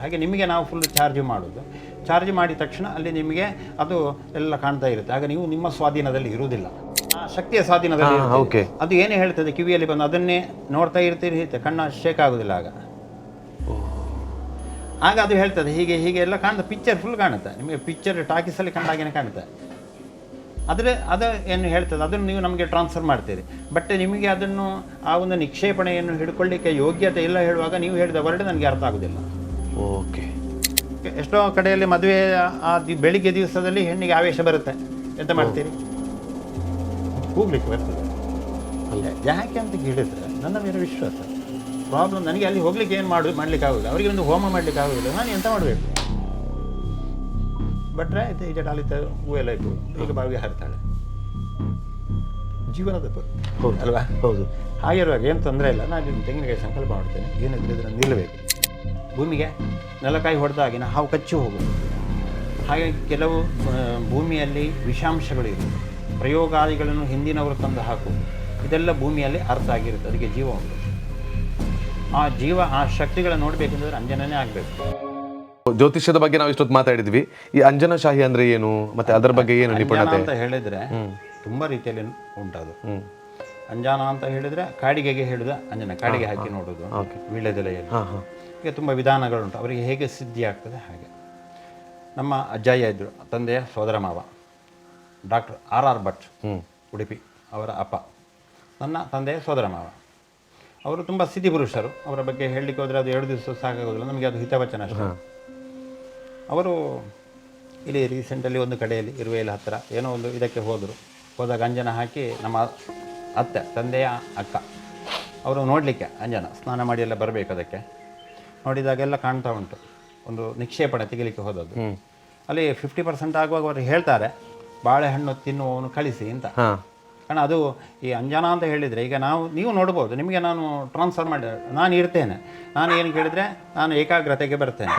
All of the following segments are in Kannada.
ಹಾಗೆ ನಿಮಗೆ ನಾವು ಫುಲ್ ಚಾರ್ಜ್ ಮಾಡೋದು. ಚಾರ್ಜ್ ಮಾಡಿದ ತಕ್ಷಣ ಅಲ್ಲಿ ನಿಮಗೆ ಅದು ಎಲ್ಲ ಕಾಣ್ತಾ ಇರುತ್ತೆ. ಆಗ ನೀವು ನಿಮ್ಮ ಸ್ವಾಧೀನದಲ್ಲಿ ಇರುವುದಿಲ್ಲ, ಆ ಶಕ್ತಿಯ ಸ್ವಾಧೀನದಲ್ಲಿ ಇರುತ್ತೀರಿ. ಅದು ಏನೇ ಹೇಳ್ತದೆ ಕಿವಿಯಲ್ಲಿ ಬಂದು ಅದನ್ನೇ ನೋಡ್ತಾ ಇರ್ತೀರಿ, ಕಣ್ಣು ಶೇಕ್ ಆಗೋದಿಲ್ಲ. ಆಗ ಅದು ಹೇಳ್ತದೆ ಹೀಗೆ ಹೀಗೆ ಎಲ್ಲ ಕಾಣುತ್ತೆ, ಪಿಕ್ಚರ್ ಫುಲ್ ಕಾಣುತ್ತೆ ನಿಮಗೆ. ಪಿಕ್ಚರ್ ಟಾಕೀಸಲ್ಲಿ ಕಂಡಾಗೇನೆ ಕಾಣುತ್ತೆ. ಅದು ಏನು ಹೇಳ್ತದೆ ಅದನ್ನು ನೀವು ನಮಗೆ ಟ್ರಾನ್ಸ್ಫರ್ ಮಾಡ್ತೀರಿ. ಬಟ್ ನಿಮಗೆ ಅದನ್ನು ಆ ಒಂದು ನಿಕ್ಷೇಪಣೆಯನ್ನು ಹಿಡ್ಕೊಳ್ಳಿಕ್ಕೆ ಯೋಗ್ಯತೆ ಇಲ್ಲ ಹೇಳುವಾಗ ನೀವು ಹೇಳಿದ ವರ್ಡ್ ನನಗೆ ಅರ್ಥ ಆಗೋದಿಲ್ಲ. ಓಕೆ. ಎಷ್ಟೋ ಕಡೆಯಲ್ಲಿ ಮದುವೆ ಆ ಬೆಳಿಗ್ಗೆ ದಿವಸದಲ್ಲಿ ಹೆಣ್ಣಿಗೆ ಆವೇಶ ಬರುತ್ತೆ, ಎಂತ ಮಾಡ್ತೀರಿ? ಹೋಗ್ಲಿಕ್ಕೆ ಬರ್ತದೆ. ಯಾಕೆ ಅಂತ ಕೇಳಿದ್ರೆ ನನ್ನ ಮೇಲೆ ವಿಶ್ವಾಸ ಪ್ರಾಬ್ಲಮ್. ನನಗೆ ಅಲ್ಲಿ ಹೋಗ್ಲಿಕ್ಕೆ ಏನು ಮಾಡ್ಲಿಕ್ಕೆ ಆಗೋದಿಲ್ಲ, ಅವರಿಗೆ ಒಂದು ಹೋಮ ಮಾಡ್ಲಿಕ್ಕೆ ಆಗೋದಿಲ್ಲ, ನಾನು ಎಂತ ಮಾಡಬೇಕು? ಬಟ್ರೆ ಆಯ್ತು, ಈಗ ಟಾಲಿತ ಹೂವೆಲ್ಲ ಇತ್ತು, ಈಗ ಬಾವಿಗೆ ಹಾರ್ತಾಳೆ. ಜೀವನದ ಅಲ್ವಾ? ಹೌದು. ಹಾಗಿರುವಾಗ ಏನು ತೊಂದರೆ ಇಲ್ಲ. ನಾನು ತೆಂಗಿನಕಾಯಿ ಸಂಕಲ್ಪ ಮಾಡ್ತೇನೆ, ಏನಿದ್ರೆ ಇದನ್ನು ನಿಲ್ಲಬೇಕು. ಭೂಮಿಗೆ ನೆಲಕಾಯಿ ಹೊಡೆದಾಗಿನ ಹಾವು ಕಚ್ಚಿ ಹೋಗುವುದು. ಹಾಗೆ ಕೆಲವು ಭೂಮಿಯಲ್ಲಿ ವಿಷಾಂಶಗಳು ಇರುವುದು, ಪ್ರಯೋಗಾದಿಗಳನ್ನು ಹಿಂದಿನವರು ತಂದು ಹಾಕುವುದು, ಇದೆಲ್ಲ ಭೂಮಿಯಲ್ಲಿ ಅರ್ಥ ಆಗಿರುತ್ತೆ. ಅದಕ್ಕೆ ಜೀವ ಉಂಟು. ಆ ಜೀವ ಆ ಶಕ್ತಿಗಳನ್ನು ನೋಡಬೇಕಂದ್ರೆ ಅಂಜನನೇ ಆಗಬೇಕು. ಜ್ಯೋತಿಷ್ಯದ ಬಗ್ಗೆ ನಾವು ಇಷ್ಟೊತ್ತು ಮಾತಾಡಿದ್ವಿ. ಈ ಅಂಜನಶಾಹಿ ಅಂದ್ರೆ ಏನು, ಮತ್ತೆ ಅದರ ಬಗ್ಗೆ ಏನು ನಿಪುಣತೆ ಅಂತ ಹೇಳಿದ್ರೆ ತುಂಬಾ ರೀತಿಯಲ್ಲಿ ಉಂಟದು. ಅಂಜಾನ ಅಂತ ಹೇಳಿದ್ರೆ ಕಾಡಿಗೆಗೆ ಹೇಳಿದ ಅಂಜನ, ಕಾಡಿಗೆ ಹಾಕಿ ನೋಡೋದು, ವೀಳ್ಯದೆಲೆಯಲ್ಲಿ. ಈಗ ತುಂಬ ವಿಧಾನಗಳುಂಟು. ಅವರಿಗೆ ಹೇಗೆ ಸಿದ್ಧಿ ಆಗ್ತದೆ ಹಾಗೆ. ನಮ್ಮ ಅಜ್ಜಯ್ಯ ಇದ್ದರು, ತಂದೆಯ ಸೋದರ ಮಾವ, ಡಾಕ್ಟರ್ R.R. ಭಟ್, ಉಡುಪಿ, ಅವರ ಅಪ್ಪ ನನ್ನ ತಂದೆಯ ಸೋದರ ಮಾವ. ಅವರು ತುಂಬ ಸಿದ್ಧಿ ಪುರುಷರು. ಅವರ ಬಗ್ಗೆ ಹೇಳಲಿಕ್ಕೆ ಹೋದರೆ ಅದು 2 ದಿವಸ ಸಾಕಾಗೋದಿಲ್ಲ, ನಮಗೆ ಅದು ಹಿತವಚನ ಅಷ್ಟೇ. ಅವರು ಇಲ್ಲಿ ರೀಸೆಂಟಲ್ಲಿ ಒಂದು ಕಡೆಯಲ್ಲಿ ಇರುವೆಯಲ್ಲಿ ಹತ್ತಿರ ಏನೋ ಒಂದು ಇದಕ್ಕೆ ಹೋದಾಗ ಅಂಜನ ಹಾಕಿ ನಮ್ಮ ಅತ್ತೆ, ತಂದೆಯ ಅಕ್ಕ, ಅವರು ನೋಡಲಿಕ್ಕೆ ಅಂಜನ ಸ್ನಾನ ಮಾಡಿ ಎಲ್ಲ ಬರಬೇಕು. ಅದಕ್ಕೆ ನೋಡಿದಾಗೆಲ್ಲ ಕಾಣ್ತಾ ಉಂಟು. ಒಂದು ನಿಕ್ಷೇಪಣೆ ತೆಗಿಲಿಕ್ಕೆ ಹೋದದ್ದು. ಅಲ್ಲಿ 50% ಆಗುವಾಗ ಅವರು ಹೇಳ್ತಾರೆ, ಬಾಳೆಹಣ್ಣು ತಿನ್ನುವವನು ಕಳಿಸಿ ಅಂತ. ಕಾರಣ ಅದು ಈ ಅಂಜನ ಅಂತ ಹೇಳಿದರೆ, ಈಗ ನೀವು ನೋಡ್ಬೋದು, ನಿಮಗೆ ನಾನು ಟ್ರಾನ್ಸ್ಫರ್ ಮಾಡಿ ನಾನು ಇರ್ತೇನೆ. ನಾನು ಏನು ಕೇಳಿದರೆ ನಾನು ಏಕಾಗ್ರತೆಗೆ ಬರ್ತೇನೆ,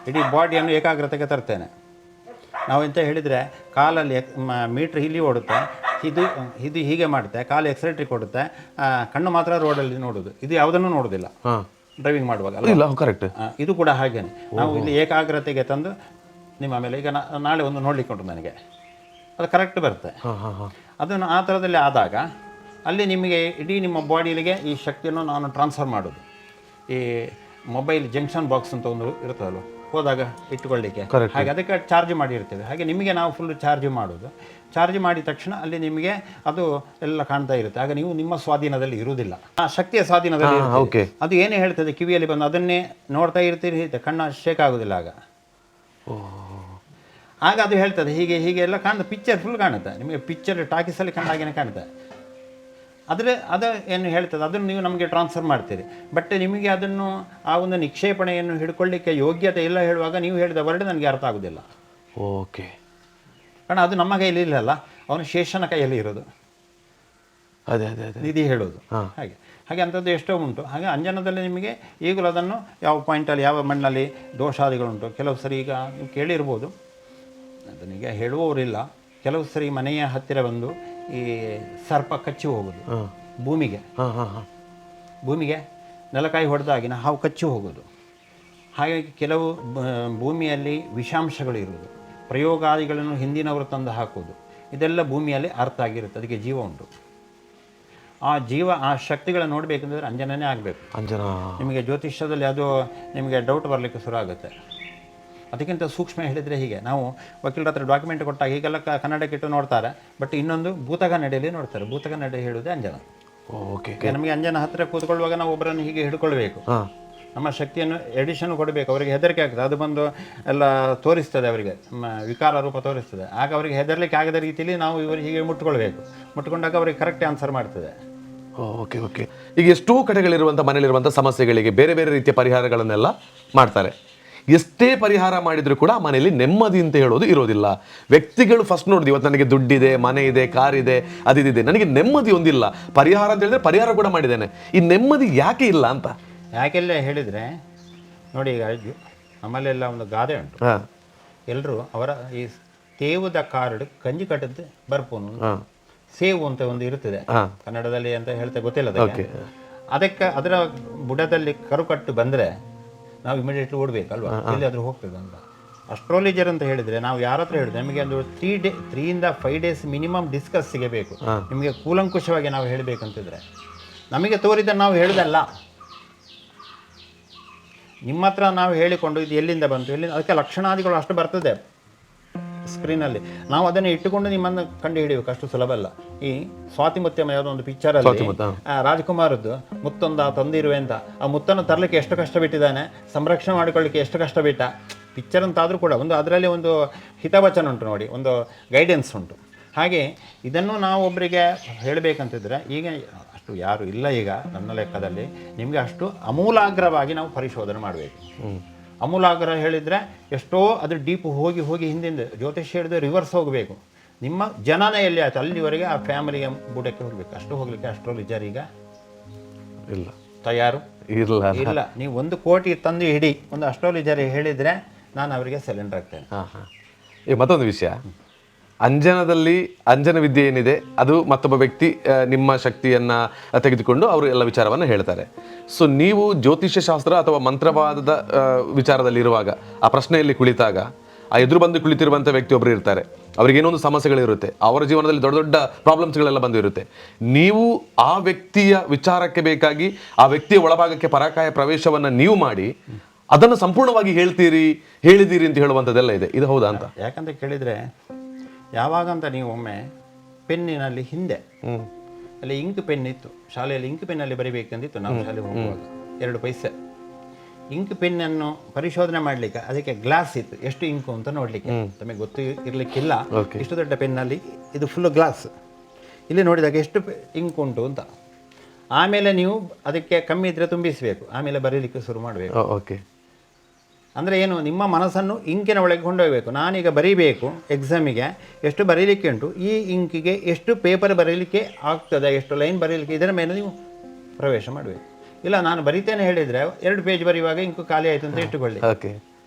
ಇಡೀ ಬಾಡಿಯನ್ನು ಏಕಾಗ್ರತೆಗೆ ತರ್ತೇನೆ. ನಾವು ಎಂತ ಹೇಳಿದರೆ ಕಾಲಲ್ಲಿ ಮೀಟ್ರ್ ಇಲ್ಲಿ ಓಡುತ್ತೆ, ಇದು ಹೀಗೆ ಮಾಡುತ್ತೆ, ಕಾಲು ಎಕ್ಸಲೇಟ್ರಿ ಕೊಡುತ್ತೆ, ಕಣ್ಣು ಮಾತ್ರ ರೋಡಲ್ಲಿ ನೋಡೋದು, ಇದು ಯಾವುದನ್ನು ನೋಡೋದಿಲ್ಲ ಡ್ರೈವಿಂಗ್ ಮಾಡುವಾಗ. ಕರೆಕ್ಟ್. ಇದು ಕೂಡ ಹಾಗೇನೆ. ನಾವು ಇಲ್ಲಿ ಏಕಾಗ್ರತೆಗೆ ತಂದು ನಿಮ್ಮ ಮೇಲೆ ಈಗ ನಾಳೆ ಒಂದು ನೋಡ್ಲಿಕ್ಕೆ ಉಂಟು ನನಗೆ, ಅದು ಕರೆಕ್ಟ್ ಬರುತ್ತೆ. ಅದನ್ನು ಆ ಥರದಲ್ಲಿ ಆದಾಗ ಅಲ್ಲಿ ನಿಮಗೆ ಇಡೀ ನಿಮ್ಮ ಬಾಡಿಲಿಗೆ ಈ ಶಕ್ತಿಯನ್ನು ನಾನು ಟ್ರಾನ್ಸ್ಫರ್ ಮಾಡೋದು. ಈ ಮೊಬೈಲ್ ಜಂಕ್ಷನ್ ಬಾಕ್ಸ್ ಅಂತ ಒಂದು ಇರುತ್ತದಲ್ವ, ಹೋದಾಗ ಇಟ್ಟುಕೊಳ್ಳಿಕ್ಕೆ, ಹಾಗೆ ಅದಕ್ಕೆ ಚಾರ್ಜ್ ಮಾಡಿರ್ತೇವೆ. ಹಾಗೆ ನಿಮಗೆ ನಾವು ಫುಲ್ ಚಾರ್ಜ್ ಮಾಡೋದು. ಚಾರ್ಜ್ ಮಾಡಿದ ತಕ್ಷಣ ಅಲ್ಲಿ ನಿಮಗೆ ಅದು ಎಲ್ಲ ಕಾಣ್ತಾ ಇರುತ್ತೆ. ಆಗ ನೀವು ನಿಮ್ಮ ಸ್ವಾಧೀನದಲ್ಲಿ ಇರುವುದಿಲ್ಲ, ಆ ಶಕ್ತಿಯ ಸ್ವಾಧೀನದಲ್ಲಿ ಇರುತ್ತೆ. ಅದು ಏನೇ ಹೇಳ್ತದೆ ಕಿವಿಯಲ್ಲಿ ಬಂದು ಅದನ್ನೇ ನೋಡ್ತಾ ಇರ್ತೀರಿ, ಕಣ್ಣು ಶೇಕ್ ಆಗೋದಿಲ್ಲ. ಆಗ ಅದು ಹೇಳ್ತದೆ ಹೀಗೆ ಹೀಗೆ ಎಲ್ಲ ಕಾಣುತ್ತೆ, ಪಿಕ್ಚರ್ ಫುಲ್ ಕಾಣುತ್ತೆ ನಿಮಗೆ. ಪಿಕ್ಚರ್ ಟಾಕೀಸಲ್ಲಿ ಕಂಡಾಗೇನೆ ಕಾಣುತ್ತೆ. ಅದು ಏನು ಹೇಳ್ತದೆ ಅದನ್ನು ನೀವು ನಮಗೆ ಟ್ರಾನ್ಸ್ಫರ್ ಮಾಡ್ತೀರಿ. ಬಟ್ ನಿಮಗೆ ಅದನ್ನು ಆ ಒಂದು ನಿಕ್ಷೇಪಣೆಯನ್ನು ಹಿಡ್ಕೊಳ್ಳಿಕ್ಕೆ ಯೋಗ್ಯತೆ ಇಲ್ಲ ಹೇಳುವಾಗ ನೀವು ಹೇಳಿದ ವರ್ಡ್ ನನಗೆ ಅರ್ಥ ಆಗೋದಿಲ್ಲ. ಓಕೆ. ಕಾರಣ ಅದು ನಮ್ಮ ಕೈಯಲ್ಲಿ ಇಲ್ಲಲ್ಲ, ಅವನು ಶೇಷನ ಕೈಯಲ್ಲಿ ಇರೋದು. ಅದೇ ನಿಧಿ ಹೇಳೋದು. ಹಾಗೆ ಅಂಥದ್ದು ಎಷ್ಟೋ ಉಂಟು. ಹಾಗೆ ಅಂಜನದಲ್ಲಿ ನಿಮಗೆ ಈಗಲೂ ಅದನ್ನು ಯಾವ ಪಾಯಿಂಟಲ್ಲಿ ಯಾವ ಮಣ್ಣಲ್ಲಿ ದೋಷಾದಿಗಳುಂಟು. ಕೆಲವು ಸರಿ ಈಗ ನೀವು ಕೇಳಿರ್ಬೋದು, ಅದನ್ನೀಗ ಹೇಳುವವರಿಲ್ಲ, ಕೆಲವು ಸರಿ ಮನೆಯ ಹತ್ತಿರ ಬಂದು ಈ ಸರ್ಪ ಕಚ್ಚಿ ಹೋಗೋದು, ಭೂಮಿಗೆ ನೆಲಕಾಯಿ ಹೊಡೆದಾಗಿನ ಹಾವು ಕಚ್ಚಿ ಹೋಗೋದು. ಹಾಗಾಗಿ ಕೆಲವು ಭೂಮಿಯಲ್ಲಿ ವಿಷಾಂಶಗಳು ಇರುವುದು, ಪ್ರಯೋಗಾದಿಗಳನ್ನು ಹಿಂದಿನವರು ತಂದು ಹಾಕೋದು, ಇದೆಲ್ಲ ಭೂಮಿಯಲ್ಲಿ ಅರ್ಥ ಆಗಿರುತ್ತೆ. ಅದಕ್ಕೆ ಜೀವ ಉಂಟು. ಆ ಜೀವ ಆ ಶಕ್ತಿಗಳನ್ನು ನೋಡಬೇಕಂದ್ರೆ ಅಂಜನನೇ ಆಗಬೇಕು. ನಿಮಗೆ ಜ್ಯೋತಿಷ್ಯದಲ್ಲಿ ಅದು ನಿಮಗೆ ಡೌಟ್ ಬರಲಿಕ್ಕೆ ಶುರು ಆಗುತ್ತೆ. ಅದಕ್ಕಿಂತ ಸೂಕ್ಷ್ಮ ಹೇಳಿದರೆ ಹೀಗೆ, ನಾವು ವಕೀಲರ ಹತ್ರ ಡಾಕ್ಯುಮೆಂಟ್ ಕೊಟ್ಟಾಗ ಹೀಗೆಲ್ಲ ಕನ್ನಡಕ್ಕೆ ಇಟ್ಟು ನೋಡ್ತಾರೆ. ಬಟ್ ಇನ್ನೊಂದು ಭೂತಗನ್ನಡಿಯಲ್ಲಿ ನೋಡ್ತಾರೆ. ಭೂತಗನ್ನಡಿ ಹೇಳುವುದೇ ಅಂಜನ. ಓಕೆ. ನಮಗೆ ಅಂಜನ ಹತ್ತಿರ ಕೂತ್ಕೊಳ್ಳುವಾಗ ನಾವು ಒಬ್ಬರನ್ನು ಹೀಗೆ ಹಿಡ್ಕೊಳ್ಬೇಕು, ನಮ್ಮ ಶಕ್ತಿಯನ್ನು ಎಡಿಷನ್ ಕೊಡಬೇಕು. ಅವರಿಗೆ ಹೆದರಿಕೆ ಆಗ್ತದೆ, ಅದು ಬಂದು ಎಲ್ಲ ತೋರಿಸ್ತದೆ, ಅವರಿಗೆ ವಿಕಾರ ರೂಪ ತೋರಿಸ್ತದೆ. ಆಗ ಅವರಿಗೆ ಹೆದರ್ಲಿಕ್ಕೆ ಆಗದ ರೀತಿಯಲ್ಲಿ ನಾವು ಇವರು ಹೀಗೆ ಮುಟ್ಕೊಂಡಾಗ ಅವರಿಗೆ ಕರೆಕ್ಟ್ ಆನ್ಸರ್ ಮಾಡ್ತದೆ. ಓಕೆ. ಈಗ ಎಷ್ಟೋ ಕಡೆಗಳಿರುವಂಥ ಮನೇಲಿರುವಂಥ ಸಮಸ್ಯೆಗಳಿಗೆ ಬೇರೆ ಬೇರೆ ರೀತಿಯ ಪರಿಹಾರಗಳನ್ನೆಲ್ಲ ಮಾಡ್ತಾರೆ. ಎಷ್ಟೇ ಪರಿಹಾರ ಮಾಡಿದರೂ ಕೂಡ ಮನೆಯಲ್ಲಿ ನೆಮ್ಮದಿ ಅಂತ ಹೇಳೋದು ಇರೋದಿಲ್ಲ. ವ್ಯಕ್ತಿಗಳು ಫಸ್ಟ್ ನೋಡಿದ್ವಿ, ಇವತ್ತು ನನಗೆ ದುಡ್ಡಿದೆ, ಮನೆ ಇದೆ, ಕಾರ್ ಇದೆ, ಅದಿದೆ, ನನಗೆ ನೆಮ್ಮದಿ ಒಂದಿಲ್ಲ. ಪರಿಹಾರ ಅಂತ ಹೇಳಿದ್ರೆ ಪರಿಹಾರ ಕೂಡ ಮಾಡಿದ್ದೇನೆ, ಈ ನೆಮ್ಮದಿ ಯಾಕೆ ಇಲ್ಲ ಅಂತ. ಯಾಕೆಲ್ಲ ಹೇಳಿದರೆ ನೋಡಿ, ಈಗ ನಮ್ಮಲ್ಲೆಲ್ಲ ಒಂದು ಗಾದೆ ಉಂಟು. ಎಲ್ಲರೂ ಅವರ ಈ ತೇವುದ ಕಾರ್ಡ್ ಕಂಜಿ ಕಟ್ಟದ್ದು ಬರ್ಪೋನು, ಸೇವು ಅಂತ ಒಂದು ಇರುತ್ತದೆ ಕನ್ನಡದಲ್ಲಿ ಅಂತ ಹೇಳ್ತಾ ಗೊತ್ತಿಲ್ಲ ಅದಕ್ಕೆ. ಅದರ ಬುಡದಲ್ಲಿ ಕರುಕಟ್ಟು ಬಂದರೆ ನಾವು ಇಮಿಡಿಯೇಟ್ಲಿ ಓಡಬೇಕಲ್ವಾ, ಎಲ್ಲಿಯಾದರೂ ಹೋಗ್ತದೆ ಅಂತ. ಅಸ್ಟ್ರಾಲಜರ್ ಅಂತ ಹೇಳಿದರೆ ನಾವು ಯಾರ ಹತ್ರ ಹೇಳಿದ್ರೆ ನಮಗೆ ಒಂದು 3 ಇಂದ 5 ಡೇಸ್ ಮಿನಿಮಮ್ ಡಿಸ್ಕಸ್ ಸಿಗಬೇಕು. ನಿಮಗೆ ಕೂಲಂಕುಷವಾಗಿ ನಾವು ಹೇಳಬೇಕಂತಿದ್ರೆ ನಮಗೆ ತೋರಿದ ನಾವು ಹೇಳೋದಲ್ಲ, ನಿಮ್ಮ ಹತ್ರ ನಾವು ಹೇಳಿಕೊಂಡು ಇದು ಎಲ್ಲಿಂದ ಬಂತು, ಎಲ್ಲಿಂದ, ಅದಕ್ಕೆ ಲಕ್ಷಣಾದಿಗಳು ಅಷ್ಟು ಬರ್ತದೆ ಸ್ಕ್ರೀನಲ್ಲಿ. ನಾವು ಅದನ್ನು ಇಟ್ಟುಕೊಂಡು ನಿಮ್ಮನ್ನು ಕಂಡು ಹಿಡಿಯಬೇಕು, ಅಷ್ಟು ಸುಲಭ ಅಲ್ಲ. ಈ ಸ್ವಾತಿ ಮುತ್ಯಮ್ಮ ಯಾವುದೋ ಒಂದು ಪಿಕ್ಚರಲ್ಲಿ ರಾಜ್ಕುಮಾರದ್ದು ಮುತ್ತೊಂದು ತಂದಿರುವೆ ಅಂತ, ಆ ಮುತ್ತನ್ನು ತರಲಿಕ್ಕೆ ಎಷ್ಟು ಕಷ್ಟ ಬಿಟ್ಟಿದ್ದಾನೆ, ಸಂರಕ್ಷಣೆ ಮಾಡಿಕೊಳ್ಳಿಕ್ಕೆ ಎಷ್ಟು ಕಷ್ಟ ಬಿಟ್ಟ. ಪಿಕ್ಚರ್ ಅಂತಾದರೂ ಕೂಡ ಒಂದು ಅದರಲ್ಲಿ ಒಂದು ಹಿತವಚನ ಉಂಟು ನೋಡಿ, ಒಂದು ಗೈಡೆನ್ಸ್ ಉಂಟು. ಹಾಗೆ ಇದನ್ನು ನಾವು ಒಬ್ಬರಿಗೆ ಹೇಳಬೇಕಂತಿದ್ರೆ ಈಗ ಅಷ್ಟು ಯಾರು ಇಲ್ಲ ಈಗ ನನ್ನ ಲೆಕ್ಕದಲ್ಲಿ. ನಿಮಗೆ ಅಷ್ಟು ಅಮೂಲಾಗ್ರವಾಗಿ ನಾವು ಪರಿಶೋಧನೆ ಮಾಡಬೇಕು. ಅಮೂಲಾಗ್ರ ಹೇಳಿದರೆ ಎಷ್ಟೋ ಅದು ಡೀಪ್ ಹೋಗಿ ಹೋಗಿ ಹಿಂದಿಂದ ಜ್ಯೋತಿಷ್ಯ ಹೇಳಿದ್ರೆ ರಿವರ್ಸ್ ಹೋಗಬೇಕು. ನಿಮ್ಮ ಜನನ ಎಲ್ಲಿ ಆಯ್ತು ಅಲ್ಲಿವರೆಗೆ ಆ ಫ್ಯಾಮಿಲಿಯ ಬುಡಕ್ಕೆ ಹೋಗಬೇಕು. ಅಷ್ಟು ಹೋಗಲಿಕ್ಕೆ ಅಸ್ಟ್ರಾಲಜರ್ ಈಗ ಇಲ್ಲ, ತಯಾರು ಇಲ್ಲ. ನೀವು 1 ಕೋಟಿ ತಂದು ಹಿಡಿ, ಒಂದು ಅಸ್ಟ್ರಾಲಜರ್ ಹೇಳಿದರೆ ನಾನು ಅವರಿಗೆ ಸೆಲೆಂಡರ್ ಆಗ್ತೇನೆ. ಈಗ ಮತ್ತೊಂದು ವಿಷಯ, ಅಂಜನದಲ್ಲಿ ಅಂಜನ ವಿದ್ಯೆ ಏನಿದೆ ಅದು ಮತ್ತೊಬ್ಬ ವ್ಯಕ್ತಿ ನಿಮ್ಮ ಶಕ್ತಿಯನ್ನು ತೆಗೆದುಕೊಂಡು ಅವರು ಎಲ್ಲ ವಿಚಾರವನ್ನು ಹೇಳ್ತಾರೆ. ಸೊ ನೀವು ಜ್ಯೋತಿಷ್ಯ ಶಾಸ್ತ್ರ ಅಥವಾ ಮಂತ್ರವಾದದ ವಿಚಾರದಲ್ಲಿರುವಾಗ, ಆ ಪ್ರಶ್ನೆಯಲ್ಲಿ ಕುಳಿತಾಗ ಆ ಎದುರು ಬಂದು ಕುಳಿತಿರುವಂಥ ವ್ಯಕ್ತಿಯೊಬ್ಬರು ಇರ್ತಾರೆ, ಅವ್ರಿಗೇನೊಂದು ಸಮಸ್ಯೆಗಳಿರುತ್ತೆ, ಅವರ ಜೀವನದಲ್ಲಿ ದೊಡ್ಡ ದೊಡ್ಡ ಪ್ರಾಬ್ಲಮ್ಸ್ಗಳೆಲ್ಲ ಬಂದಿರುತ್ತೆ. ನೀವು ಆ ವ್ಯಕ್ತಿಯ ವಿಚಾರಕ್ಕೆ ಬೇಕಾಗಿ ಆ ವ್ಯಕ್ತಿಯ ಒಳಭಾಗಕ್ಕೆ ಪರಾಕಾಯ ಪ್ರವೇಶವನ್ನು ನೀವು ಮಾಡಿ ಅದನ್ನು ಸಂಪೂರ್ಣವಾಗಿ ಹೇಳಿದ್ದೀರಿ ಅಂತ ಹೇಳುವಂಥದ್ದೆಲ್ಲ ಇದೆ. ಇದು ಹೌದಾ ಅಂತ? ಯಾಕಂತ ಕೇಳಿದರೆ ಯಾವಾಗಂತ ನೀವು ಒಮ್ಮೆ ಪೆನ್ನಿನಲ್ಲಿ ಹಿಂದೆ ಅಲ್ಲಿ ಇಂಕ್ ಪೆನ್ ಇತ್ತು, ಶಾಲೆಯಲ್ಲಿ ಇಂಕ್ ಪೆನ್ನಲ್ಲಿ ಬರಿಬೇಕಂದಿತ್ತು. ನಾವು ಶಾಲೆಗೆ ಹೋಗುವಾಗ 2 ಪೈಸೆ ಇಂಕ್ ಪೆನ್ನನ್ನು ಪರಿಶೋಧನೆ ಮಾಡಲಿಕ್ಕೆ ಅದಕ್ಕೆ ಗ್ಲಾಸ್ ಇತ್ತು, ಎಷ್ಟು ಇಂಕು ಅಂತ ನೋಡಲಿಕ್ಕೆ. ತಮಗೆ ಗೊತ್ತು ಇರಲಿಕ್ಕಿಲ್ಲ, ಇಷ್ಟು ದೊಡ್ಡ ಪೆನ್ನಲ್ಲಿ ಇದು ಫುಲ್ ಗ್ಲಾಸ್, ಇಲ್ಲಿ ನೋಡಿದಾಗ ಎಷ್ಟು ಇಂಕ್ ಉಂಟು ಅಂತ. ಆಮೇಲೆ ನೀವು ಅದಕ್ಕೆ ಕಮ್ಮಿ ಇದ್ದರೆ ತುಂಬಿಸಬೇಕು, ಆಮೇಲೆ ಬರೀಲಿಕ್ಕೆ ಶುರು ಮಾಡಬೇಕು. ಓಕೆ, ಅಂದರೆ ಏನು, ನಿಮ್ಮ ಮನಸ್ಸನ್ನು ಇಂಕಿನ ಒಳಗೆ ಕೊಂಡೊಯ್ಯಬೇಕು. ನಾನೀಗ ಬರೀಬೇಕು ಎಕ್ಸಾಮಿಗೆ, ಎಷ್ಟು ಬರೀಲಿಕ್ಕೆ ಉಂಟು, ಈ ಇಂಕಿಗೆ ಎಷ್ಟು ಪೇಪರ್ ಬರೀಲಿಕ್ಕೆ ಆಗ್ತದೆ, ಎಷ್ಟು ಲೈನ್ ಬರೀಲಿಕ್ಕೆ, ಇದರ ಮೇಲೆ ನೀವು ಪ್ರವೇಶ ಮಾಡಬೇಕು. ಇಲ್ಲ ನಾನು ಬರೀತೇನೆ ಹೇಳಿದರೆ 2 ಪೇಜ್ ಬರೆಯುವಾಗ ಇಂಕು ಖಾಲಿ ಆಯಿತು ಅಂತ ಇಟ್ಟುಕೊಳ್ಳಿ. ಓಕೆ,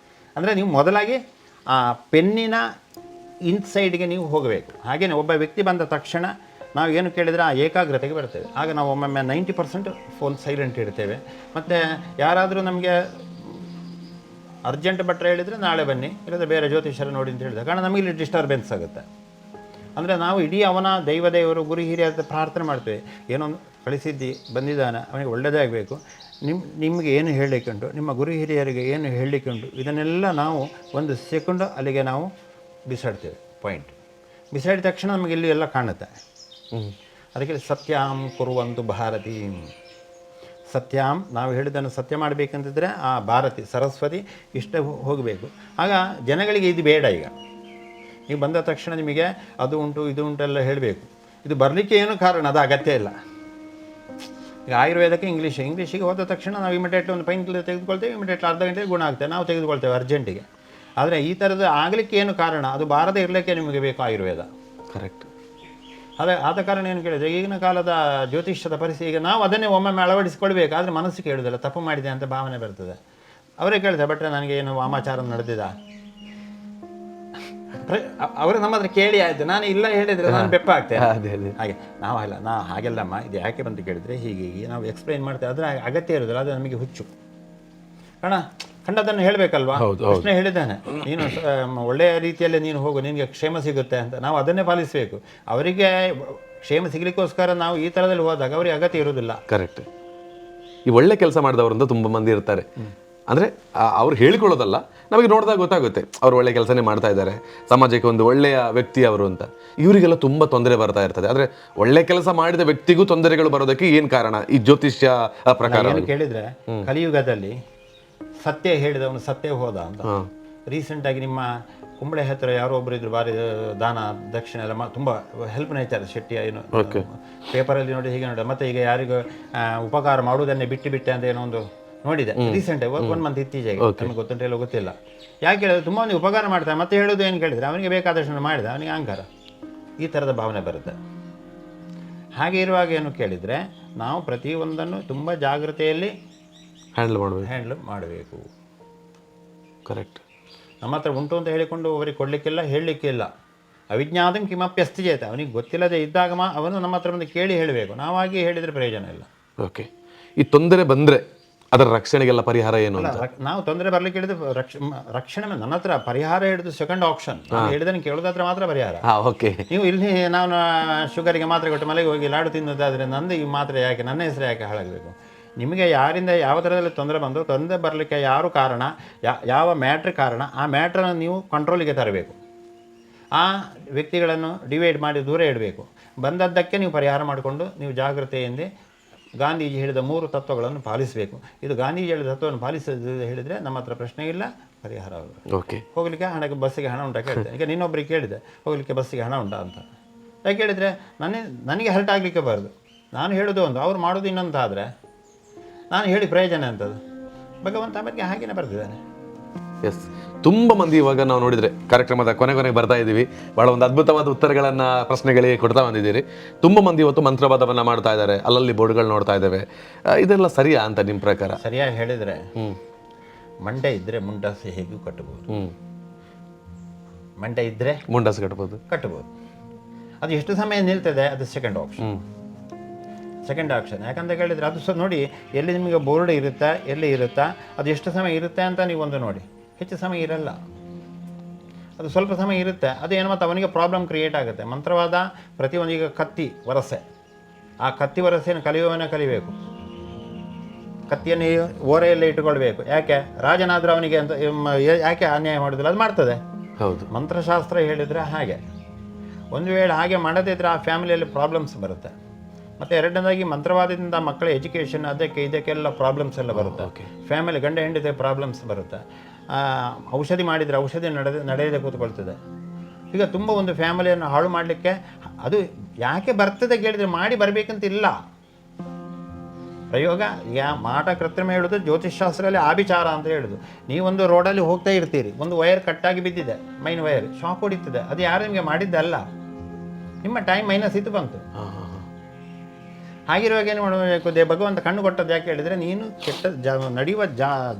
ಅಂದರೆ ನೀವು ಮೊದಲಾಗಿ ಆ ಪೆನ್ನಿನ ಇನ್ಸೈಡ್ಗೆ ನೀವು ಹೋಗಬೇಕು. ಹಾಗೆಯೇ ಒಬ್ಬ ವ್ಯಕ್ತಿ ಬಂದ ತಕ್ಷಣ ನಾವು ಏನು ಕೇಳಿದರೆ ಆ ಏಕಾಗ್ರತೆಗೆ ಬರ್ತೇವೆ. ಆಗ ನಾವು ಒಮ್ಮೊಮ್ಮೆ 90% ಫೋನ್ ಸೈಲೆಂಟ್ ಇಡ್ತೇವೆ. ಮತ್ತು ಯಾರಾದರೂ ನಮಗೆ ಅರ್ಜೆಂಟ್ ಭಟ್ರು ಹೇಳಿದರೆ ನಾಳೆ ಬನ್ನಿ, ಇಲ್ಲದ್ರೆ ಬೇರೆ ಜ್ಯೋತಿಷ್ಯರು ನೋಡಿ ಅಂತ ಹೇಳಿದೆ, ಕಾರಣ ನಮಗೆ ಇಲ್ಲಿ ಡಿಸ್ಟರ್ಬೆನ್ಸ್ ಆಗುತ್ತೆ. ಅಂದರೆ ನಾವು ಇಡೀ ಅವನ ದೈವದೇವರು ಗುರು ಹಿರಿಯರ ಪ್ರಾರ್ಥನೆ ಮಾಡ್ತೇವೆ, ಏನೊಂದು ಕಳಿಸಿದ್ದಿ ಬಂದಿದ್ದಾನೆ, ಅವನಿಗೆ ಒಳ್ಳೆಯದೇ ಆಗಬೇಕು, ನಿಮಗೆ ಏನು ಹೇಳಲಿಕ್ಕೆ ಉಂಟು, ನಿಮ್ಮ ಗುರು ಹಿರಿಯರಿಗೆ ಏನು ಹೇಳಲಿಕ್ಕೆ ಉಂಟು, ಇದನ್ನೆಲ್ಲ ನಾವು 1 ಸೆಕೆಂಡ್ ಅಲ್ಲಿಗೆ ನಾವು ಬಿಸಾಡ್ತೇವೆ. ಪಾಯಿಂಟ್ ಬಿಸಾಡಿದ ತಕ್ಷಣ ನಮಗೆ ಇಲ್ಲಿ ಎಲ್ಲ ಕಾಣುತ್ತೆ. ಅದಕ್ಕೆ ಸತ್ಯಾಂ ಕುರುವಂತು ಭಾರತಿ, ಸತ್ಯಾಂ ನಾವು ಹೇಳಿದ್ದನ್ನು ಸತ್ಯ ಮಾಡಬೇಕಂತಿದ್ರೆ ಆ ಭಾರತಿ ಸರಸ್ವತಿ ಇಷ್ಟ ಹೋಗಬೇಕು. ಆಗ ಜನಗಳಿಗೆ ಇದು ಬೇಡ. ಈಗ ನೀವು ಬಂದ ತಕ್ಷಣ ನಿಮಗೆ ಅದು ಉಂಟು ಇದು ಉಂಟೆಲ್ಲ ಹೇಳಬೇಕು. ಇದು ಬರಲಿಕ್ಕೆ ಏನು ಕಾರಣ, ಅದು ಅಗತ್ಯ ಇಲ್ಲ. ಈಗ ಆಯುರ್ವೇದಕ್ಕೆ ಇಂಗ್ಲೀಷಿಗೆ ಹೋದ ತಕ್ಷಣ ನಾವು ಇಮಿಡಿಯೇಟ್ಲಿ ಒಂದು ಪೈನ್ ಕಿಲ್ಲರ್ ತೆಗೆದುಕೊಳ್ತೇವೆ, ಇಮಿಡಿಯೇಟ್ಲಿ ಅರ್ಧ ಗಂಟೆಗೆ ಗುಣ ಆಗ್ತೇವೆ, ನಾವು ತೆಗೆದುಕೊಳ್ತೇವೆ ಅರ್ಜೆಂಟಿಗೆ. ಆದರೆ ಈ ಥರದ್ದು ಆಗಲಿಕ್ಕೆ ಏನು ಕಾರಣ, ಅದು ಬಾರದೇ ಇರಲಿಕ್ಕೆ ನಿಮಗೆ ಬೇಕು ಆಯುರ್ವೇದ. ಕರೆಕ್ಟ್. ಆದ ಕಾರಣ ಏನು ಕೇಳಿದರೆ ಈಗಿನ ಕಾಲದ ಜ್ಯೋತಿಷ್ಯದ ಪರಿಸ್ಥಿತಿ, ಈಗ ನಾವು ಅದನ್ನೇ ಒಮ್ಮೊಮ್ಮೆ ಅಳವಡಿಸಿಕೊಳ್ಬೇಕು. ಆದರೆ ಮನಸ್ಸು ಕೇಳುವುದಿಲ್ಲ, ತಪ್ಪು ಮಾಡಿದೆ ಅಂತ ಭಾವನೆ ಬರ್ತದೆ. ಅವರೇ ಕೇಳಿದೆ ಭಟ್ರೆ ನನಗೆ ಏನು ವಾಮಾಚಾರ ನಡೆದಿದ, ಅವರು ನಮ್ಮ ಹತ್ರ ಕೇಳಿ ಆಯಿತು, ನಾನು ಇಲ್ಲ ಹೇಳಿದರೆ ನಾನು ಬೆಪ್ಪ ಆಗ್ತೇನೆ. ಹಾಗೆ ನಾವಲ್ಲ, ಹಾಗೆಲ್ಲಮ್ಮ ಇದು ಯಾಕೆ ಬಂದು ಕೇಳಿದರೆ ಹೀಗೆ ನಾವು ಎಕ್ಸ್ಪ್ಲೈನ್ ಮಾಡ್ತೇವೆ. ಅದರ ಅಗತ್ಯ ಇರೋದಿಲ್ಲ, ಅದು ನಮಗೆ ಹುಚ್ಚು. ಕಾರಣ ಕಂಡದನ್ನು ಹೇಳಬೇಕಲ್ವಾ. ಪ್ರಶ್ನೆ ಹೇಳಿದ್ದಾನೆ, ನೀನು ಒಳ್ಳೆಯ ರೀತಿಯಲ್ಲೇ ನೀನು ಹೋಗು, ನಿನಗೆ ಕ್ಷೇಮ ಸಿಗುತ್ತೆ ಅಂತ. ನಾವು ಅದನ್ನೇ ಪಾಲಿಸಬೇಕು. ಅವರಿಗೆ ಕ್ಷೇಮ ಸಿಗಲಿಕ್ಕೋಸ್ಕರ ನಾವು ಈ ಥರದಲ್ಲಿ ಹೋದಾಗ ಅವರಿಗೆ ಅಗತ್ಯ ಇರೋದಿಲ್ಲ. ಕರೆಕ್ಟ್. ಈ ಒಳ್ಳೆ ಕೆಲಸ ಮಾಡಿದವರಿಂದ ತುಂಬ ಮಂದಿ ಇರ್ತಾರೆ. ಅಂದರೆ ಅವ್ರು ಹೇಳಿಕೊಳ್ಳೋದಲ್ಲ, ನಮಗೆ ನೋಡಿದಾಗ ಗೊತ್ತಾಗುತ್ತೆ ಅವ್ರು ಒಳ್ಳೆ ಕೆಲಸನೇ ಮಾಡ್ತಾ ಇದ್ದಾರೆ, ಸಮಾಜಕ್ಕೆ ಒಂದು ಒಳ್ಳೆಯ ವ್ಯಕ್ತಿ ಅವರು ಅಂತ. ಇವರಿಗೆಲ್ಲ ತುಂಬ ತೊಂದರೆ ಬರ್ತಾ ಇರ್ತದೆ. ಆದರೆ ಒಳ್ಳೆ ಕೆಲಸ ಮಾಡಿದ ವ್ಯಕ್ತಿಗೂ ತೊಂದರೆಗಳು ಬರೋದಕ್ಕೆ ಏನು ಕಾರಣ? ಈ ಜ್ಯೋತಿಷ್ಯ ಪ್ರಕಾರ ಕೇಳಿದರೆ ಕಲಿಯುಗದಲ್ಲಿ ಸತ್ಯ ಹೇಳಿದವನು ಸತ್ಯ ಹೋದ ಅಂತ. ರೀಸೆಂಟಾಗಿ ನಿಮ್ಮ ಕುಂಬಳೆ ಹತ್ತಿರ ಯಾರೋ ಒಬ್ಬರು ಇದ್ರು, ಭಾರಿ ದಾನ ದಕ್ಷಿಣ ಎಲ್ಲ ತುಂಬ ಹೆಲ್ಪ್ ನೇಚರ್ ಶೆಟ್ಟಿ ಏನು ಪೇಪರಲ್ಲಿ ನೋಡಿ ಹೀಗೆ ನೋಡಿ. ಮತ್ತು ಈಗ ಯಾರಿಗೂ ಉಪಕಾರ ಮಾಡುವುದನ್ನೇ ಬಿಟ್ಟೆ ಅಂತ ಏನೋ ಒಂದು ನೋಡಿದೆ ರೀಸೆಂಟಾಗಿ 1 ಮಂತ್ ಇತ್ತೀಚೆಗೆ. ನಮಗೆ ಗೊತ್ತುಂಟು ಎಲ್ಲ ಗೊತ್ತಿಲ್ಲ. ಯಾಕೆ ಹೇಳಿದ್ರೆ ತುಂಬ ಒಂದು ಉಪಕಾರ ಮಾಡ್ತಾರೆ, ಮತ್ತೆ ಹೇಳೋದು ಏನು ಕೇಳಿದರೆ ಅವನಿಗೆ ಬೇಕಾದಷ್ಟು ಮಾಡಿದ, ಅವನಿಗೆ ಅಹಂಕಾರ, ಈ ಥರದ ಭಾವನೆ ಬರುತ್ತೆ. ಹಾಗೆ ಇರುವಾಗ ಏನು ಕೇಳಿದರೆ ನಾವು ಪ್ರತಿಯೊಂದನ್ನು ತುಂಬ ಜಾಗ್ರತೆಯಲ್ಲಿ ಹ್ಯಾಂಡಲ್ ಮಾಡಬೇಕು. ಕರೆಕ್ಟ್. ನಮ್ಮ ಹತ್ರ ಉಂಟು ಅಂತ ಹೇಳಿಕೊಂಡು ಅವರಿಗೆ ಕೊಡಲಿಕ್ಕಿಲ್ಲ, ಹೇಳಲಿಕ್ಕಿಲ್ಲ. ಅವಿಜ್ಞಾತಂ ಕಿಮಪ್ಯಸ್ತಿ ಚೇತ, ಅವನಿಗೆ ಗೊತ್ತಿಲ್ಲದೆ ಇದ್ದಾಗ ಅವನು ನಮ್ಮ ಹತ್ರ ಒಂದು ಕೇಳಿ ಹೇಳಬೇಕು. ನಾವಾಗಿ ಹೇಳಿದರೆ ಪ್ರಯೋಜನ ಇಲ್ಲ. ಓಕೆ. ಈ ತೊಂದರೆ ಬಂದರೆ ಅದರ ರಕ್ಷಣೆಗೆಲ್ಲ ಪರಿಹಾರ ಏನು ಅಲ್ಲ, ಅಂತ? ನಾವು ತೊಂದರೆ ಬರ್ಲಿಕ್ಕೆ ಹೇಳಿದ್ರೆ ರಕ್ಷಣೆ ನನ್ನ ಹತ್ರ ಪರಿಹಾರ ಹಿಡಿದು ಸೆಕೆಂಡ್ ಆಪ್ಷನ್. ನಾನು ಹೇಳಿದನ್ನು ಕೇಳೋದಾದ್ರೆ ಮಾತ್ರ ಪರಿಹಾರ. ಓಕೆ. ನೀವು ಇಲ್ಲಿ ನಾನು ಶುಗರಿಗೆ ಮಾತ್ರೆ ಕೊಟ್ಟು ಮನೆಗೆ ಹೋಗಿ ಲಾಡು ತಿನ್ನೋದಾದ್ರೆ ನಂದು ಈ ಮಾತ್ರೆ ಯಾಕೆ, ನನ್ನ ಹೆಸರು ಯಾಕೆ ಹಾಳಾಗಬೇಕು? ನಿಮಗೆ ಯಾರಿಂದ ಯಾವ ಥರದಲ್ಲಿ ತೊಂದರೆ ಬಂದು ತೊಂದರೆ ಬರಲಿಕ್ಕೆ ಯಾರು ಕಾರಣ, ಯಾವ ಮ್ಯಾಟ್ರ್ ಕಾರಣ, ಆ ಮ್ಯಾಟ್ರನ್ನು ನೀವು ಕಂಟ್ರೋಲಿಗೆ ತರಬೇಕು. ಆ ವ್ಯಕ್ತಿಗಳನ್ನು ಡಿವೈಡ್ ಮಾಡಿ ದೂರ ಇಡಬೇಕು. ಬಂದದ್ದಕ್ಕೆ ನೀವು ಪರಿಹಾರ ಮಾಡಿಕೊಂಡು ನೀವು ಜಾಗ್ರತೆಯಿಂದ ಗಾಂಧೀಜಿ ಹೇಳಿದ 3 ತತ್ವಗಳನ್ನು ಪಾಲಿಸಬೇಕು. ಇದು ಗಾಂಧೀಜಿ ಹೇಳಿದ ತತ್ವವನ್ನು ಪಾಲಿಸೋದು ಹೇಳಿದರೆ ನಮ್ಮ ಹತ್ರ ಪ್ರಶ್ನೆ ಇಲ್ಲ, ಪರಿಹಾರ ಆಗುತ್ತೆ. ಓಕೆ. ಹೋಗಲಿಕ್ಕೆ ಹಣಕ್ಕೆ ಬಸ್ಸಿಗೆ ಹಣ ಉಂಟಾ ಕೇಳಿದೆ. ಈಗ ನೀನೊಬ್ಬರಿಗೆ ಕೇಳಿದೆ ಹೋಗಲಿಕ್ಕೆ ಬಸ್ಸಿಗೆ ಹಣ ಉಂಟಾ ಅಂತ. ಯಾಕೆ ಹೇಳಿದರೆ ನನಗೆ ಹರ್ಟ್ ಆಗಲಿಕ್ಕೆ ಬಾರ್ದು. ನಾನು ಹೇಳೋದು ಒಂದು, ಅವ್ರು ಮಾಡೋದು ಇನ್ನೊಂದು ಆದರೆ ನಾನು ಹೇಳಿ ಪ್ರಯೋಜನ ಅಂತದ್ದು. ಭಗವಂತ ಬಗ್ಗೆ ಹಾಗೇನೆ ಬರ್ತಿದ್ದಾನೆ. ಎಸ್, ತುಂಬ ಮಂದಿ ಇವಾಗ ನಾವು ನೋಡಿದರೆ ಕಾರ್ಯಕ್ರಮದ ಕೊನೆಗೆ ಬರ್ತಾ ಇದ್ದೀವಿ. ಭಾಳ ಒಂದು ಅದ್ಭುತವಾದ ಉತ್ತರಗಳನ್ನು ಪ್ರಶ್ನೆಗಳಿಗೆ ಕೊಡ್ತಾ ಬಂದಿದ್ದೀರಿ. ತುಂಬ ಮಂದಿ ಇವತ್ತು ಮಂತ್ರವಾದವನ್ನು ಮಾಡ್ತಾ ಇದ್ದಾರೆ, ಅಲ್ಲಲ್ಲಿ ಬೋರ್ಡ್ಗಳು ನೋಡ್ತಾ ಇದ್ದೇವೆ. ಇದೆಲ್ಲ ಸರಿಯಾ ಅಂತ ನಿಮ್ಮ ಪ್ರಕಾರ? ಸರಿಯಾಗಿ ಹೇಳಿದರೆ ಮಂಡೆ ಇದ್ದರೆ ಮುಂಡಾಸು ಹೇಗೂ ಕಟ್ಟಬಹುದು. ಮಂಡೆ ಇದ್ದರೆ ಮುಂಡಾಸು ಕಟ್ಬೋದು. ಅದು ಎಷ್ಟು ಸಮಯ ನಿಲ್ತದೆ, ಅದು ಸೆಕೆಂಡ್ ಆಪ್ಷನ್. ಯಾಕಂತ ಹೇಳಿದರೆ ಅದು ನೋಡಿ, ಎಲ್ಲಿ ನಿಮಗೆ ಬೋರ್ಡ್ ಇರುತ್ತಾ, ಎಲ್ಲಿ ಇರುತ್ತಾ, ಅದು ಎಷ್ಟು ಸಮಯ ಇರುತ್ತೆ ಅಂತ ನೀವೊಂದು ನೋಡಿ. ಹೆಚ್ಚು ಸಮಯ ಇರಲ್ಲ, ಅದು ಸ್ವಲ್ಪ ಸಮಯ ಇರುತ್ತೆ. ಅದು ಏನು ಮತ್ತು ಅವನಿಗೆ ಪ್ರಾಬ್ಲಮ್ ಕ್ರಿಯೇಟ್ ಆಗುತ್ತೆ. ಮಂತ್ರವಾದ ಪ್ರತಿಯೊಂದಿಗೆ ಕತ್ತಿ ವರಸೆ, ಆ ಕತ್ತಿ ವರಸೆಯನ್ನು ಕಲಿಯುವವನೇ ಕಲಿಬೇಕು. ಕತ್ತಿಯನ್ನು ಓರೆಯಲ್ಲೇ ಇಟ್ಟುಕೊಳ್ಬೇಕು. ಯಾಕೆ ರಾಜನಾದರೂ ಅವನಿಗೆ ಅಂತ ಯಾಕೆ ಅನ್ಯಾಯ ಮಾಡೋದಿಲ್ಲ, ಅದು ಮಾಡ್ತದೆ. ಹೌದು, ಮಂತ್ರಶಾಸ್ತ್ರ ಹೇಳಿದರೆ ಹಾಗೆ. ಒಂದು ವೇಳೆ ಹಾಗೆ ಮಾಡದೇ ಇದ್ದರೆ ಆ ಫ್ಯಾಮಿಲಿಯಲ್ಲಿ ಪ್ರಾಬ್ಲಮ್ಸ್ ಬರುತ್ತೆ. ಮತ್ತು ಎರಡನೇದಾಗಿ ಮಂತ್ರವಾದದಿಂದ ಮಕ್ಕಳ ಎಜುಕೇಷನ್ ಇದಕ್ಕೆಲ್ಲ ಪ್ರಾಬ್ಲಮ್ಸ್ ಎಲ್ಲ ಬರುತ್ತೆ. ಫ್ಯಾಮಿಲಿ ಗಂಡ ಹೆಂಡತಿ ಪ್ರಾಬ್ಲಮ್ಸ್ ಬರುತ್ತೆ. ಔಷಧಿ ಮಾಡಿದರೆ ಔಷಧಿ ನಡೆಯದೆ ಕೂತ್ಕೊಳ್ತದೆ. ಈಗ ತುಂಬ ಒಂದು ಫ್ಯಾಮಿಲಿಯನ್ನು ಹಾಳು ಮಾಡಲಿಕ್ಕೆ ಅದು ಯಾಕೆ ಬರ್ತದೆ ಕೇಳಿದರೆ ಮಾಡಿ ಬರಬೇಕಂತಿಲ್ಲ. ಪ್ರಯೋಗ ಮಾಟ ಕೃತ್ರಿಮ ಹೇಳೋದು ಜ್ಯೋತಿಷ್ಶಾಸ್ತ್ರದಲ್ಲಿ ಆಭಿಚಾರ ಅಂತ ಹೇಳೋದು. ನೀವೊಂದು ರೋಡಲ್ಲಿ ಹೋಗ್ತಾ ಇರ್ತೀರಿ, ಒಂದು ವೈರ್ ಕಟ್ಟಾಗಿ ಬಿದ್ದಿದೆ, ಮೈನ್ ವೈರ್ ಶಾಕ್ ಹೊಡಿತದೆ. ಅದು ಯಾರು ನಿಮಗೆ ಮಾಡಿದ್ದಲ್ಲ, ನಿಮ್ಮ ಟೈಮ್ ಮೈನಸ್ ಇದು ಬಂತು. ಹಾಗಿರುವಾಗ ಏನು ಮಾಡಬೇಕು? ಭಗವಂತ ಕಣ್ಣು ಕೊಟ್ಟದ್ದು ಯಾಕೆ ಹೇಳಿದರೆ, ನೀನು ನಡೆಯುವ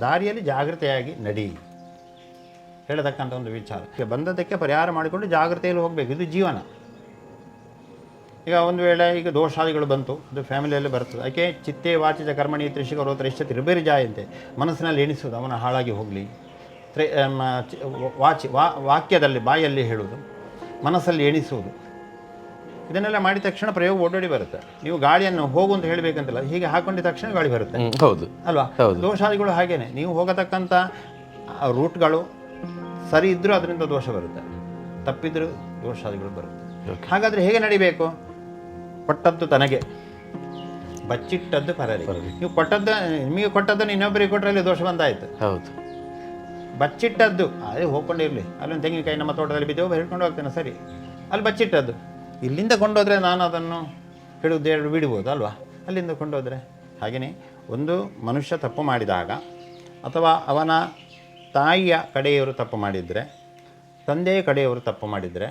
ದಾರಿಯಲ್ಲಿ ಜಾಗೃತೆಯಾಗಿ ನಡಿ ಹೇಳತಕ್ಕಂಥ ಒಂದು ವಿಚಾರ. ಬಂದದ್ದಕ್ಕೆ ಪರಿಹಾರ ಮಾಡಿಕೊಂಡು ಜಾಗೃತೆಯಲ್ಲಿ ಹೋಗಬೇಕು, ಇದು ಜೀವನ. ಈಗ ಒಂದು ವೇಳೆ ಈಗ ದೋಷಾದಿಗಳು ಬಂತು, ಅದು ಫ್ಯಾಮಿಲಿಯಲ್ಲಿ ಬರ್ತದೆ. ಯಾಕೆ ಚಿತ್ತೇ ವಾಚಿತ ಕರ್ಮಣಿ ತ್ರಿಷಿಕರೋತ್ರ ಇಷ್ಟ ತಿರುಬೇರಿಜಾಯಂತೆ, ಮನಸ್ಸಿನಲ್ಲಿ ಎಣಿಸುವುದು ಅವನ ಹಾಳಾಗಿ ಹೋಗಲಿ. ವಾಕ್ಯದಲ್ಲಿ ಬಾಯಲ್ಲಿ ಹೇಳುವುದು, ಮನಸ್ಸಲ್ಲಿ ಎಣಿಸುವುದು, ಇದನ್ನೆಲ್ಲ ಮಾಡಿದ ತಕ್ಷಣ ಪ್ರಯೋಗ ಓಡೋಡಿ ಬರುತ್ತೆ. ನೀವು ಗಾಳಿಯನ್ನು ಹೋಗು ಅಂತ ಹೇಳಬೇಕಂತಿಲ್ಲ, ಹೀಗೆ ಹಾಕೊಂಡಿದ ತಕ್ಷಣ ಗಾಳಿ ಬರುತ್ತೆ. ಹೌದು ಅಲ್ವಾ? ದೋಷಾದಿಗಳು ಹಾಗೇನೆ, ನೀವು ಹೋಗತಕ್ಕಂಥ ರೂಟ್ಗಳು ಸರಿ ಇದ್ದರೂ ಅದರಿಂದ ದೋಷ ಬರುತ್ತೆ, ತಪ್ಪಿದ್ರೂ ದೋಷಾದಿಗಳು ಬರುತ್ತೆ. ಹಾಗಾದರೆ ಹೇಗೆ ನಡಿಬೇಕು? ಕೊಟ್ಟದ್ದು ತನಗೆ, ಬಚ್ಚಿಟ್ಟದ್ದು ಪರರಿಗೆ. ನೀವು ನಿಮಗೆ ಕೊಟ್ಟದ್ದನ್ನು ಇನ್ನೊಬ್ಬರಿಗೆ ಕೊಟ್ಟರೆ ಅಲ್ಲಿ ದೋಷ ಬಂದಾಯಿತು. ಹೌದು. ಬಚ್ಚಿಟ್ಟದ್ದು ಅದೇ ಹೋಗ್ಕೊಂಡಿರಲಿ, ಅಲ್ಲೊಂದು ತೆಂಗಿನಕಾಯಿ ನಮ್ಮ ತೋಟದಲ್ಲಿ ಬಿದ್ದೆವು ಹೇಳ್ಕೊಂಡು ಹೋಗ್ತೇನೆ, ಸರಿ. ಅಲ್ಲಿ ಬಚ್ಚಿಟ್ಟದ್ದು ಇಲ್ಲಿಂದ ಕೊಂಡೋದ್ರೆ ನಾನು ಅದನ್ನು ಹಿಡಿದು ಬಿಡ್ಬೋದು ಅಲ್ವಾ? ಅಲ್ಲಿಂದ ಕೊಂಡೋದ್ರೆ ಹಾಗೆಯೇ ಒಂದು ಮನುಷ್ಯ ತಪ್ಪು ಮಾಡಿದಾಗ, ಅಥವಾ ಅವನ ತಾಯಿಯ ಕಡೆಯವರು ತಪ್ಪು ಮಾಡಿದರೆ, ತಂದೆಯ ಕಡೆಯವರು ತಪ್ಪು ಮಾಡಿದರೆ,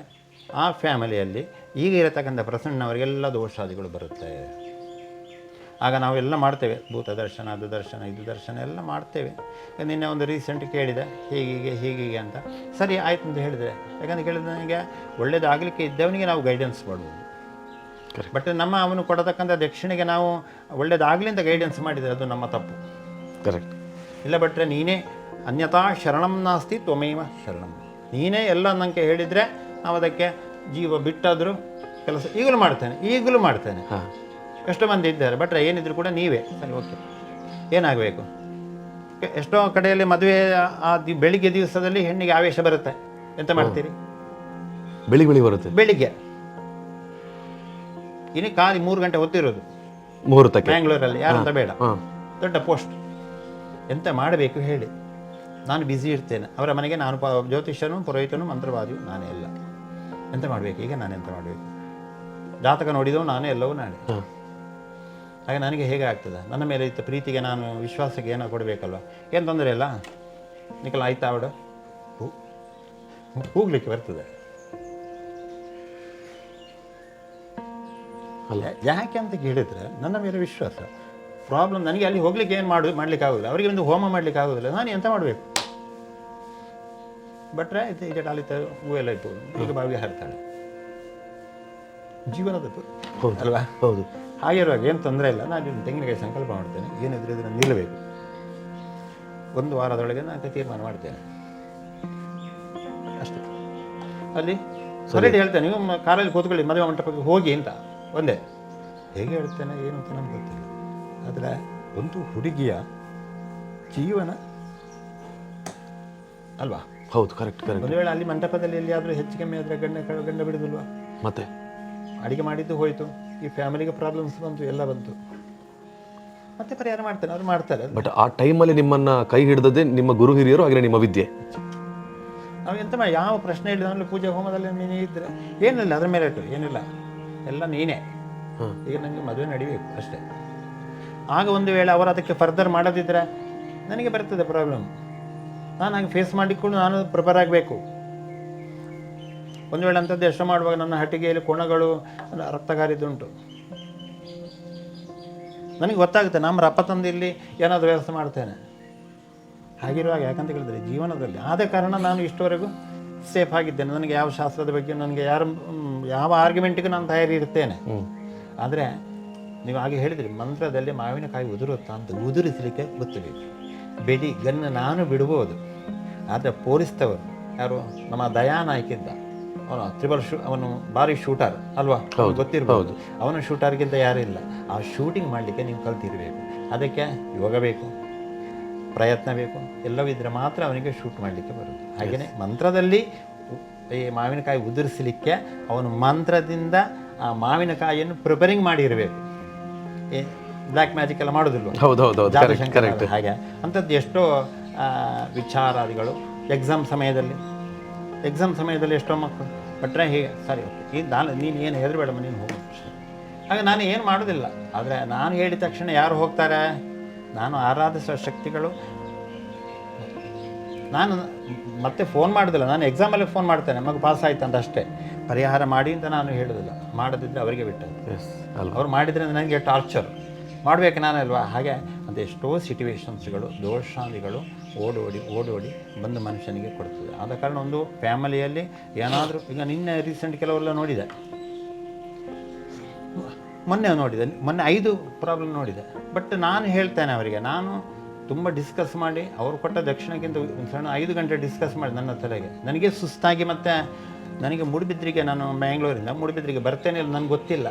ಆ ಫ್ಯಾಮಿಲಿಯಲ್ಲಿ ಈಗ ಇರತಕ್ಕಂಥ ಪ್ರಸನ್ನವರಿಗೆಲ್ಲ ದೋಷಾದಿಗಳು ಬರುತ್ತೆ. ಆಗ ನಾವೆಲ್ಲ ಮಾಡ್ತೇವೆ, ಭೂತ ದರ್ಶನ, ಅದು ದರ್ಶನ, ಇದು ದರ್ಶನ ಎಲ್ಲ ಮಾಡ್ತೇವೆ. ನಿನ್ನೆ ಒಂದು ರೀಸೆಂಟ್ ಕೇಳಿದೆ, ಹೀಗೀಗೆ ಅಂತ. ಸರಿ ಆಯ್ತು ಅಂತ ಹೇಳಿದರೆ, ಯಾಕಂತ ಕೇಳಿದ್ರೆ ನನಗೆ ಒಳ್ಳೇದಾಗಲಿಕ್ಕೆ ಇದ್ದವನಿಗೆ ನಾವು ಗೈಡೆನ್ಸ್ ಮಾಡ್ಬೋದು. ಬಟ್ ಅವನು ಕೊಡತಕ್ಕಂಥ ದಕ್ಷಿಣೆಗೆ ನಾವು ಒಳ್ಳೇದಾಗಲಿ ಅಂತ ಗೈಡೆನ್ಸ್ ಮಾಡಿದರೆ ಅದು ನಮ್ಮ ತಪ್ಪು. ಕರೆಕ್ಟ್. ಇಲ್ಲ ಬಟ್ರೆ ನೀನೇ ಅನ್ಯಥಾ ಶರಣಂ ನಾಸ್ತಿ ತ್ವಮೇವ ಶರಣಂ, ನೀನೇ ಎಲ್ಲ ನನಗೆ ಹೇಳಿದರೆ ನಾವು ಅದಕ್ಕೆ ಜೀವ ಬಿಟ್ಟಾದರೂ ಕೆಲಸ ಈಗಲೂ ಮಾಡ್ತೇನೆ. ಎಷ್ಟೋ ಮಂದಿ ಇದ್ದಾರೆ, ಬಟ್ ಏನಿದ್ರು ಕೂಡ ನೀವೇ ಸರಿ. ಓಕೆ, ಏನಾಗಬೇಕು? ಎಷ್ಟೋ ಕಡೆಯಲ್ಲಿ ಮದುವೆ ಬೆಳಿಗ್ಗೆ ದಿವಸದಲ್ಲಿ ಹೆಣ್ಣಿಗೆ ಆವೇಶ ಬರುತ್ತೆ, ಎಂತ ಮಾಡ್ತೀರಿ? ಬೆಳಿಗ್ಗೆ ಬರುತ್ತೆ, ಬೆಳಿಗ್ಗೆ ಇನ್ನು ಖಾಲಿ 3 ಗಂಟೆ ಹೊತ್ತಿರೋದು ಮುಹೂರ್ತಕ್ಕೆ ಬ್ಯಾಂಗ್ಳೂರಲ್ಲಿ, ಯಾರಂತ ಬೇಡ, ದೊಡ್ಡ ಪೋಸ್ಟ್. ಎಂತ ಮಾಡಬೇಕು ಹೇಳಿ? ನಾನು ಬ್ಯುಸಿ ಇರ್ತೇನೆ, ಅವರ ಮನೆಗೆ ನಾನು ಜ್ಯೋತಿಷ್ಯನು, ಪುರೋಹಿತನು, ಮಂತ್ರವಾದಿಯು ನಾನೇ ಎಲ್ಲ. ಎಂತ ಮಾಡಬೇಕು ಈಗ? ನಾನು ಎಂತ ಮಾಡಬೇಕು? ಜಾತಕ ನೋಡಿದವು ನಾನೇ, ಎಲ್ಲವೂ ನಾನೇ. ಹಾಗೆ ನನಗೆ ಹೇಗೆ ಆಗ್ತದೆ? ನನ್ನ ಮೇಲೆ ಇದ್ದ ಪ್ರೀತಿಗೆ ನಾನು ವಿಶ್ವಾಸಕ್ಕೆ ಏನೋ ಕೊಡಬೇಕಲ್ವ? ಏನು ತೊಂದರೆ ಇಲ್ಲ, ನಿಖಲ್ ಆಯ್ತಾ ಅವಡು ಹೋಗ್ಲಿಕ್ಕೆ ಬರ್ತದೆ. ಯಾಕೆ ಅಂತ ಕೇಳಿದರೆ ನನ್ನ ಮೇಲೆ ವಿಶ್ವಾಸ. ಪ್ರಾಬ್ಲಮ್ ನನಗೆ ಅಲ್ಲಿ ಹೋಗ್ಲಿಕ್ಕೆ ಏನು ಮಾಡ್ಲಿಕ್ಕೆ ಆಗೋದಿಲ್ಲ, ಅವರಿಗೆ ಒಂದು ಹೋಮ ಮಾಡ್ಲಿಕ್ಕೆ ಆಗೋದಿಲ್ಲ, ನಾನು ಎಂತ ಮಾಡಬೇಕು? ಬಟ್ರೆ ಈಗ ಕಾಲಿತ ಹೂವೆಲ್ಲ ಇತ್ತು, ಈಗ ಬಾವಿಗೆ ಹಾರ್ತಾಳೆ, ಜೀವನದ ಅಲ್ವಾ? ಹೌದು. ಹಾಗಿರುವಾಗ ಏನು ತೊಂದರೆ ಇಲ್ಲ. ನಾನು ತೆಂಗಿನಕಾಯಿ ಸಂಕಲ್ಪ ಮಾಡ್ತೇನೆ, ಏನಿದ್ರೆ ಇದನ್ನು ನಿಲ್ಲಬೇಕು. ಒಂದು ವಾರದೊಳಗೆ ನಾನು ತೀರ್ಮಾನ ಮಾಡ್ತೇನೆ ಅಷ್ಟೇ. ಅಲ್ಲಿ ಸರಿಯಾಗಿ ಹೇಳ್ತೇನೆ, ನೀವು ಕಾರಲ್ಲಿ ಕೂತ್ಕೊಳ್ಳಿ ಮದುವೆ ಮಂಟಪಕ್ಕೆ ಹೋಗಿ ಅಂತ ಒಂದೇ. ಹೇಗೆ ಹೇಳ್ತೇನೆ ಏನು ಅಂತ ನಮ್ಗೆ ಗೊತ್ತಿಲ್ಲ. ಆದರೆ ಒಂದು ಹುಡುಗಿಯ ಜೀವನ ಅಲ್ವಾ? ಹೌದು, ಕರೆಕ್ಟ್ ಕರೆಕ್ಟ್. ಒಂದು ವೇಳೆ ಅಲ್ಲಿ ಮಂಟಪದಲ್ಲಿ ಎಲ್ಲಿಯಾದರೂ ಹೆಚ್ಚು ಕಮ್ಮಿ ಆದರೆ ಗಂಡ ಬಿಡುದಿಲ್ವಾ? ಮತ್ತೆ ಅಡಿಗೆ ಮಾಡಿದ್ದು ಹೋಯಿತು, ಈ ಫ್ಯಾಮಿಲಿಗೆ ಪ್ರಾಬ್ಲಮ್ಸ್ ಬಂತು, ಎಲ್ಲ ಬಂತು, ಮತ್ತೆ ಪರಿಹಾರ ಮಾಡ್ತೇನೆ, ಅವ್ರು ಮಾಡ್ತಾರೆ. ಬಟ್ ಆ ಟೈಮಲ್ಲಿ ನಿಮ್ಮನ್ನ ಕೈ ಹಿಡಿದದೇ ನಿಮ್ಮ ಗುರು ಹಿರಿಯರು ಆಗಿನ ನಿಮ್ಮ ವಿದ್ಯೆ. ನಾವು ಎಂತ ಮಾಡಿ ಯಾವ ಪ್ರಶ್ನೆ ಇಲ್ಲ, ನಮ್ಮಲ್ಲಿ ಪೂಜೆ ಹೋಮದಲ್ಲಿ ನೀನೇ ಇದ್ರೆ ಏನಿಲ್ಲ, ಅದ್ರ ಮೇಲೆ ಇಟ್ಟು ಏನಿಲ್ಲ, ಎಲ್ಲ ನೀನೇ. ಈಗ ನನಗೆ ಮದುವೆ ನಡಿಬೇಕು ಅಷ್ಟೇ. ಆಗ ಒಂದು ವೇಳೆ ಅವರು ಅದಕ್ಕೆ ಫರ್ದರ್ ಮಾಡೋದಿದ್ರೆ ನನಗೆ ಬರ್ತದೆ ಪ್ರಾಬ್ಲಮ್. ನಾನು ಹಾಗೆ ಫೇಸ್ ಮಾಡಿಕೊಂಡು ನಾನು ಪ್ರಿಪೇರ್ ಆಗಬೇಕು. ಒಂದು ವೇಳೆ ಅಂಥದ್ದು ಎಷ್ಟು ಮಾಡುವಾಗ ನನ್ನ ಹಟ್ಟಿಗೆಯಲ್ಲಿ ಕೋಣಗಳು ರಕ್ತಗಾರಿದ್ದುಂಟು. ನನಗೆ ಗೊತ್ತಾಗುತ್ತೆ, ನಮ್ಮ ಅಪ್ಪ ತಂದು ಇಲ್ಲಿ ಏನಾದರೂ ವ್ಯವಸ್ಥೆ ಮಾಡ್ತೇನೆ. ಹಾಗಿರುವಾಗ ಯಾಕಂತ ಹೇಳಿದ್ರೆ ಜೀವನದಲ್ಲಿ ಆದ ಕಾರಣ ನಾನು ಇಷ್ಟವರೆಗೂ ಸೇಫ್ ಆಗಿದ್ದೇನೆ. ನನಗೆ ಯಾವ ಶಾಸ್ತ್ರದ ಬಗ್ಗೆ ನನಗೆ ಯಾವ ಆರ್ಗ್ಯುಮೆಂಟಿಗೂ ನಾನು ತಯಾರಿ ಇರ್ತೇನೆ. ಆದರೆ ನೀವು ಹಾಗೆ ಹೇಳಿದ್ರಿ, ಮಂತ್ರದಲ್ಲಿ ಮಾವಿನಕಾಯಿ ಉದುರುತ್ತಾ ಅಂತ, ಉದುರಿಸಲಿಕ್ಕೆ ಗೊತ್ತಬೇಕು. ಬೆಡಿ ಗನ್ನ ನಾನು ಬಿಡ್ಬೋದು, ಆದರೆ ಪೊಲೀಸ್ತವರು ಯಾರು ನಮ್ಮ ದಯಾನಾಯ್ಕ ಇದ್ದ, ಅವನು ಅವನು ಭಾರಿ ಶೂಟರ್ ಅಲ್ವಾ, ಗೊತ್ತಿರ್ಬೋದು. ಅವನ ಶೂಟರ್ಗಿಂತ ಯಾರಿಲ್ಲ. ಆ ಶೂಟಿಂಗ್ ಮಾಡಲಿಕ್ಕೆ ನೀವು ಕಲ್ತಿರಬೇಕು. ಅದಕ್ಕೆ ಯೋಗ ಬೇಕು, ಪ್ರಯತ್ನ ಬೇಕು, ಎಲ್ಲವಿದ್ರೆ ಮಾತ್ರ ಅವನಿಗೆ ಶೂಟ್ ಮಾಡಲಿಕ್ಕೆ ಬರುತ್ತೆ. ಹಾಗೆಯೇ ಮಂತ್ರದಲ್ಲಿ ಈ ಮಾವಿನಕಾಯಿ ಉದುರಿಸಲಿಕ್ಕೆ ಅವನು ಮಂತ್ರದಿಂದ ಆ ಮಾವಿನಕಾಯಿಯನ್ನು ಪ್ರಿಪೇರಿಂಗ್ ಮಾಡಿರಬೇಕು. ಬ್ಲ್ಯಾಕ್ ಮ್ಯಾಜಿಕ್ ಎಲ್ಲ ಮಾಡೋದಿಲ್ವ, ಹಾಗೆ ಅಂಥದ್ದು ಎಷ್ಟೋ ವಿಚಾರಾದಿಗಳು ಎಕ್ಸಾಮ್ ಸಮಯದಲ್ಲಿ ಎಷ್ಟೋ ಮಕ್ಕಳು ಬಟ್ರೆ ಹೀಗೆ ಸರಿ ಓಕೆ ನೀನು ಏನು ಹೆದರಬೇಡಮ್ಮ, ನೀನು ಹೋಗು. ಹಾಗೆ ನಾನು ಏನು ಮಾಡೋದಿಲ್ಲ. ಆದರೆ ನಾನು ಹೇಳಿದ ತಕ್ಷಣ ಯಾರು ಹೋಗ್ತಾರೆ? ನಾನು ಆರಾಧಿಸುವ ಶಕ್ತಿಗಳು. ನಾನು ಮತ್ತೆ ಫೋನ್ ಮಾಡೋದಿಲ್ಲ, ನಾನು ಎಕ್ಸಾಮಲ್ಲಿ ಫೋನ್ ಮಾಡ್ತೇನೆ, ಮಗು ಪಾಸ್ ಆಯ್ತು ಅಂತ ಅಷ್ಟೇ. ಪರಿಹಾರ ಮಾಡಿ ಅಂತ ನಾನು ಹೇಳೋದಿಲ್ಲ, ಮಾಡೋದಿದ್ದರೆ ಅವರಿಗೆ ಬಿಟ್ಟದ್ದು. ಅವ್ರು ಮಾಡಿದರೆ ನನಗೆ ಟಾರ್ಚರ್ ಮಾಡಬೇಕು ನಾನಲ್ವಾ. ಹಾಗೆ ಅದು ಎಷ್ಟೋ ಸಿಚುವೇಶನ್ಸ್ಗಳು ದೋಷಾದಿಗಳು ಓಡೋಡಿ ಬಂದು ಮನುಷ್ಯನಿಗೆ ಕೊಡ್ತದೆ. ಆದ ಕಾರಣ ಒಂದು ಫ್ಯಾಮಿಲಿಯಲ್ಲಿ ಏನಾದರೂ, ಈಗ ನಿನ್ನೆ ರೀಸೆಂಟ್ ಕೆಲವೆಲ್ಲ ನೋಡಿದೆ, ಮೊನ್ನೆ 5 ಪ್ರಾಬ್ಲಮ್ ನೋಡಿದೆ. ಬಟ್ ನಾನು ಹೇಳ್ತೇನೆ ಅವರಿಗೆ, ನಾನು ತುಂಬ ಡಿಸ್ಕಸ್ ಮಾಡಿ ಅವರು ಕೊಟ್ಟ ದಕ್ಷಿಣಕ್ಕಿಂತ ಸಣ್ಣ 5 ಗಂಟೆ ಡಿಸ್ಕಸ್ ಮಾಡಿ ನನ್ನ ತಲೆಗೆ ನನಗೆ ಸುಸ್ತಾಗಿ, ಮತ್ತು ನನಗೆ ಮೂಡುಬಿದ್ರಿಗೆ, ನಾನು ಬ್ಯಾಂಗ್ಳೂರಿಂದ ಮೂಡುಬಿದ್ರಿಗೆ ಬರ್ತೇನೆ ಇಲ್ಲ ನನಗೆ ಗೊತ್ತಿಲ್ಲ.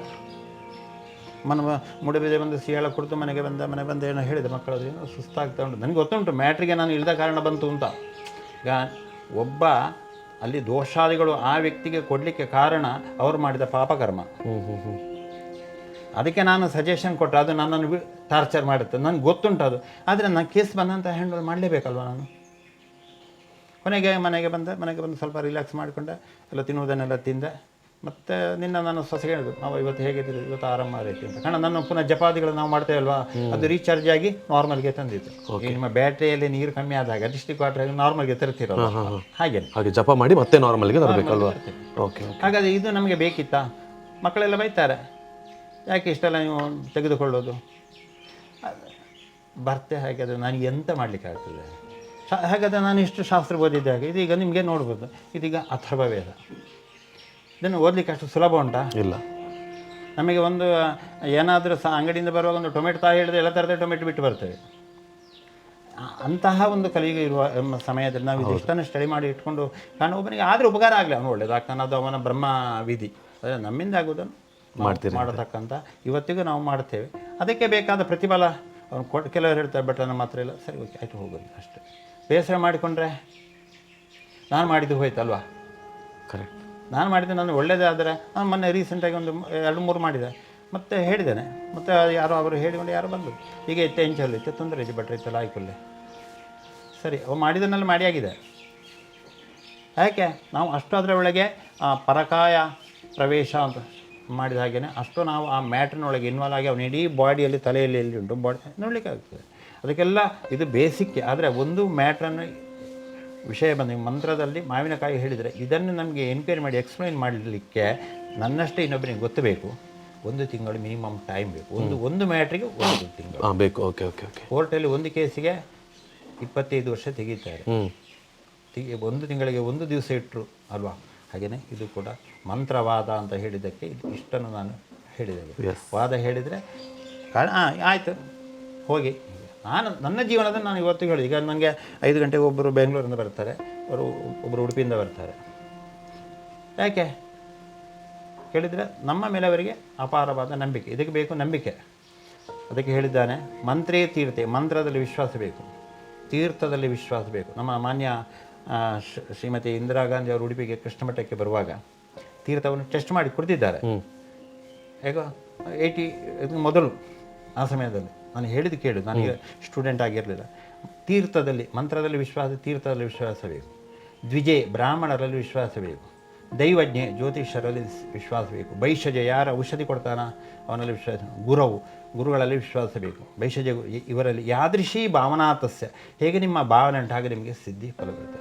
ಮೂಡುಬಿದ್ರೆ ಬಂದು ಸಿಯಾಳ ಕುಡಿದು ಮನೆ ಬಂದು ಏನೋ ಹೇಳಿದೆ, ಮಕ್ಕಳಾದ್ರೆ ಏನೋ ಸುಸ್ತಾಗ್ತಾ ಉಂಟು. ನನಗೆ ಗೊತ್ತುಂಟು ಮ್ಯಾಟ್ರಿಗೆ ನಾನು ಇಳಿದ ಕಾರಣ ಬಂತು ಅಂತ. ಈಗ ಒಬ್ಬ ಅಲ್ಲಿ ದೋಷಾದಿಗಳು ಆ ವ್ಯಕ್ತಿಗೆ ಕೊಡಲಿಕ್ಕೆ ಕಾರಣ ಅವರು ಮಾಡಿದ ಪಾಪಕರ್ಮ. ಅದಕ್ಕೆ ನಾನು ಸಜೆಷನ್ ಕೊಟ್ಟರೆ ಅದು ನನ್ನನ್ನು ಟಾರ್ಚರ್ ಮಾಡುತ್ತೆ, ನನಗೆ ಗೊತ್ತುಂಟು ಅದು. ಆದರೆ ನಾನು ಕೇಸ್ ಬಂದಂಥ ಹ್ಯಾಂಡಲ್ ಮಾಡಲೇಬೇಕಲ್ವ ನಾನು. ಕೊನೆಗೆ ಮನೆಗೆ ಬಂದು ಸ್ವಲ್ಪ ರಿಲ್ಯಾಕ್ಸ್ ಮಾಡಿಕೊಂಡೆ, ಎಲ್ಲ ತಿನ್ನುವುದನ್ನೆಲ್ಲ ತಿಂದೆ. ಮತ್ತು ನಾನು ಸೊಸೆಗೆ ಹೇಳಿದ್ರು, ನಾವು ಇವತ್ತು ಹೇಗಿದ್ದೀವಿ, ಇವತ್ತು ಆರಾಮ ಆಗೈತಿ ಅಂತ. ಕಾರಣ ನಾನು ಪುನಃ ಜಪಾದಿಗಳು ನಾವು ಮಾಡ್ತೇವಲ್ವಾ, ಅದು ರೀಚಾರ್ಜ್ ಆಗಿ ನಾರ್ಮಲ್ಗೆ ತಂದಿತ್ತು. ನಿಮ್ಮ ಬ್ಯಾಟ್ರಿಯಲ್ಲಿ ನೀರು ಕಮ್ಮಿ ಆದಾಗ ಡಿಸ್ಟಿಕ್ ವಾಟರ್ ನಾರ್ಮಲ್ಗೆ ತರ್ತಿರೋದು, ಹಾಗೆ ಜಪ ಮಾಡಿ ಮತ್ತೆ ನಾರ್ಮಲ್ಗೆ ತರಬೇಕಲ್ವಾ. ಹಾಗಾದರೆ ಇದು ನಮಗೆ ಬೇಕಿತ್ತಾ? ಮಕ್ಕಳೆಲ್ಲ ಬೈತಾರೆ, ಯಾಕೆ ಇಷ್ಟೆಲ್ಲ ನೀವು ತೆಗೆದುಕೊಳ್ಳೋದು. ಬರ್ತೆ ಹಾಗಾದರೆ ನನಗೆ ಎಂತ ಮಾಡಲಿಕ್ಕೆ ಆಗ್ತದೆ. ಹಾಗಾದರೆ ನಾನು ಇಷ್ಟು ಶಾಸ್ತ್ರ ಓದಿದ್ದೆ ಹಾಗೆ. ಇದೀಗ ನಿಮಗೆ ನೋಡ್ಬೋದು, ಇದೀಗ ಅಥರ್ವವೇದ. ಇದನ್ನು ಓದಲಿಕ್ಕೆ ಅಷ್ಟು ಸುಲಭ ಉಂಟಾ? ಇಲ್ಲ. ನಮಗೆ ಒಂದು ಏನಾದರೂ ಅಂಗಡಿಯಿಂದ ಬರುವಾಗ ಒಂದು ಟೊಮೆಟೊ ತಾಯಿ ಹೇಳಿದ್ರೆ ಎಲ್ಲ ಥರದ ಟೊಮೆಟೊ ಬಿಟ್ಟು ಬರ್ತೇವೆ. ಅಂತಹ ಒಂದು ಕಲಿಯುಗ ಇರುವ ಸಮಯದಲ್ಲಿ ನಾವು ಇದಿಷ್ಟನ್ನು ಸ್ಟಡಿ ಮಾಡಿ ಇಟ್ಕೊಂಡು, ಕಾರಣ ಒಬ್ಬನಿಗೆ ಆದರೆ ಉಪಕಾರ ಆಗಲಿ, ಅವನು ಒಳ್ಳೇದಾಗ್ತಾನೆ, ಅದು ಅವನ ಬ್ರಹ್ಮ ವಿಧಿ. ಆದರೆ ನಮ್ಮಿಂದ ಆಗೋದನ್ನು ಮಾಡತಕ್ಕಂಥ ಇವತ್ತಿಗೂ ನಾವು ಮಾಡ್ತೇವೆ. ಅದಕ್ಕೆ ಬೇಕಾದ ಪ್ರತಿಫಲ ಅವನು ಕೆಲವರು ಹೇಳ್ತಾರೆ, ಬಟ್ ನಮ್ಮ ಹತ್ರ ಇಲ್ಲ. ಸರಿ ಓಕೆ ಆಯಿತು, ಹೋಗೋದು ಅಷ್ಟೇ. ಬೇಸರ ಮಾಡಿಕೊಂಡ್ರೆ ನಾನು ಮಾಡಿದ್ದು ಹೋಯ್ತಲ್ವಾ. ಕರೆಕ್ಟ್. ನಾನು ಮಾಡಿದ್ದೆ ನಾನು ಒಳ್ಳೇದಾದರೆ, ನಾನು ಮೊನ್ನೆ ರೀಸೆಂಟಾಗಿ ಒಂದು 2-3 ಮಾಡಿದೆ, ಮತ್ತೆ ಹೇಳಿದ್ದೇನೆ. ಮತ್ತು ಯಾರೋ ಅವರು ಹೇಳಿಕೊಂಡು ಯಾರೋ ಬಂದರು, ಈಗ ಇತ್ತೆ ತೊಂದರೆ ಇದೆ, ಬಟ್ರೆ ಇತ್ತಲ್ಲ ಆಯ್ಕೊಲ್ಲೆ ಸರಿ, ಅವು ಮಾಡಿದನ್ನೆಲ್ಲ ಮಾಡಿ ಆಗಿದೆ. ಯಾಕೆ ನಾವು ಅಷ್ಟು ಅದರ ಒಳಗೆ ಪರಕಾಯ ಪ್ರವೇಶ ಅಂತ ಮಾಡಿದ ಹಾಗೆಯೇ ಅಷ್ಟು ನಾವು ಆ ಮ್ಯಾಟ್ರಿನೊಳಗೆ ಇನ್ವಾಲ್ವ್ ಆಗಿ ಅವನ ಇಡೀ ಬಾಡಿಯಲ್ಲಿ ತಲೆಯಲ್ಲಿ ಎಲ್ಲಿ ಉಂಟು ಬಾಡಿ ನೋಡಲಿಕ್ಕೆ ಆಗ್ತದೆ. ಅದಕ್ಕೆಲ್ಲ ಇದು ಬೇಸಿಕ್. ಆದರೆ ಒಂದು ಮ್ಯಾಟ್ರನ್ನು ವಿಷಯ ಬಂದ ಮಂತ್ರದಲ್ಲಿ ಮಾವಿನಕಾಯಿ ಹೇಳಿದರೆ, ಇದನ್ನು ನಮಗೆ ಎನ್ಕ್ವೈರಿ ಮಾಡಿ ಎಕ್ಸ್ಪ್ಲೈನ್ ಮಾಡಲಿಕ್ಕೆ ನನ್ನಷ್ಟೇ ಇನ್ನೊಬ್ಬರಿಗೆ ಗೊತ್ತಬೇಕು. 1 ತಿಂಗಳು ಮಿನಿಮಮ್ ಟೈಮ್ ಬೇಕು. ಒಂದು ಮ್ಯಾಟ್ರಿಗೆ 1 ತಿಂಗಳು ಬೇಕು. Okay okay okay. ಕೋರ್ಟಲ್ಲಿ ಒಂದು ಕೇಸಿಗೆ 25 ವರ್ಷ ತೆಗೀತಾರೆ. 1 ತಿಂಗಳಿಗೆ 1 ದಿವಸ ಇಟ್ಟರು ಅಲ್ವಾ. ಹಾಗೆಯೇ ಇದು ಕೂಡ ಮಂತ್ರವಾದ ಅಂತ ಹೇಳಿದ್ದಕ್ಕೆ ಇಷ್ಟನ್ನು ನಾನು ಹೇಳಿದೆ. ವಾದ ಹೇಳಿದರೆ ಕಾರಣ ಆಯಿತು ಹೋಗಿ ನನ್ನ ಜೀವನದಲ್ಲಿ ನಾನು ಇವತ್ತು ಹೇಳಿ, ಈಗ ನನಗೆ 5 ಗಂಟೆಗೆ ಒಬ್ಬರು ಬೆಂಗಳೂರಿಂದ ಬರ್ತಾರೆ, ಒಬ್ಬರು ಉಡುಪಿಯಿಂದ ಬರ್ತಾರೆ. ಯಾಕೆ ಕೇಳಿದರೆ ನಮ್ಮ ಮೇಲೆ ಅವರಿಗೆ ಅಪಾರವಾದ ನಂಬಿಕೆ. ಇದಕ್ಕೆ ಬೇಕು ನಂಬಿಕೆ. ಅದಕ್ಕೆ ಹೇಳಿದ್ದಾನೆ, ಮಂತ್ರೇ ತೀರ್ಥೆ, ಮಂತ್ರದಲ್ಲಿ ವಿಶ್ವಾಸ ಬೇಕು, ತೀರ್ಥದಲ್ಲಿ ವಿಶ್ವಾಸ ಬೇಕು. ನಮ್ಮ ಮಾನ್ಯ ಶ್ರೀಮತಿ ಇಂದಿರಾ ಗಾಂಧಿ ಅವರು ಉಡುಪಿಗೆ ಕೃಷ್ಣ ಮಠಕ್ಕೆ ಬರುವಾಗ ತೀರ್ಥವನ್ನು ಟೆಸ್ಟ್ ಮಾಡಿ ಕೊಡ್ತಿದ್ದಾರೆ. ಈಗ 80 ಮೊದಲು ಆ ಸಮಯದಲ್ಲಿ ನಾನು ಹೇಳಿದ್ದು ಕೇಳು, ನನಗೆ ಸ್ಟೂಡೆಂಟ್ ಆಗಿರಲಿಲ್ಲ. ತೀರ್ಥದಲ್ಲಿ, ಮಂತ್ರದಲ್ಲಿ ವಿಶ್ವಾಸ, ತೀರ್ಥದಲ್ಲಿ ವಿಶ್ವಾಸ ಬೇಕು. ದ್ವಿಜೆ, ಬ್ರಾಹ್ಮಣರಲ್ಲಿ ವಿಶ್ವಾಸ ಬೇಕು. ದೈವಜ್ಞೆ, ಜ್ಯೋತಿಷರಲ್ಲಿ ವಿಶ್ವಾಸ ಬೇಕು. ಭೈಷಜ, ಯಾರ ಔಷಧಿ ಕೊಡ್ತಾನ ಅವನಲ್ಲಿ ವಿಶ್ವಾಸ. ಗುರುಗಳಲ್ಲಿ ವಿಶ್ವಾಸ ಬೇಕು. ಭೈಷಜ ಇವರಲ್ಲಿ ಯಾದೃಶಿ ಭಾವನಾತಸ್ಯ, ಹೇಗೆ ನಿಮ್ಮ ಭಾವನೆ ಉಂಟು ಹಾಗೆ ನಿಮಗೆ ಸಿದ್ಧಿ ಫಲ ಬರುತ್ತೆ.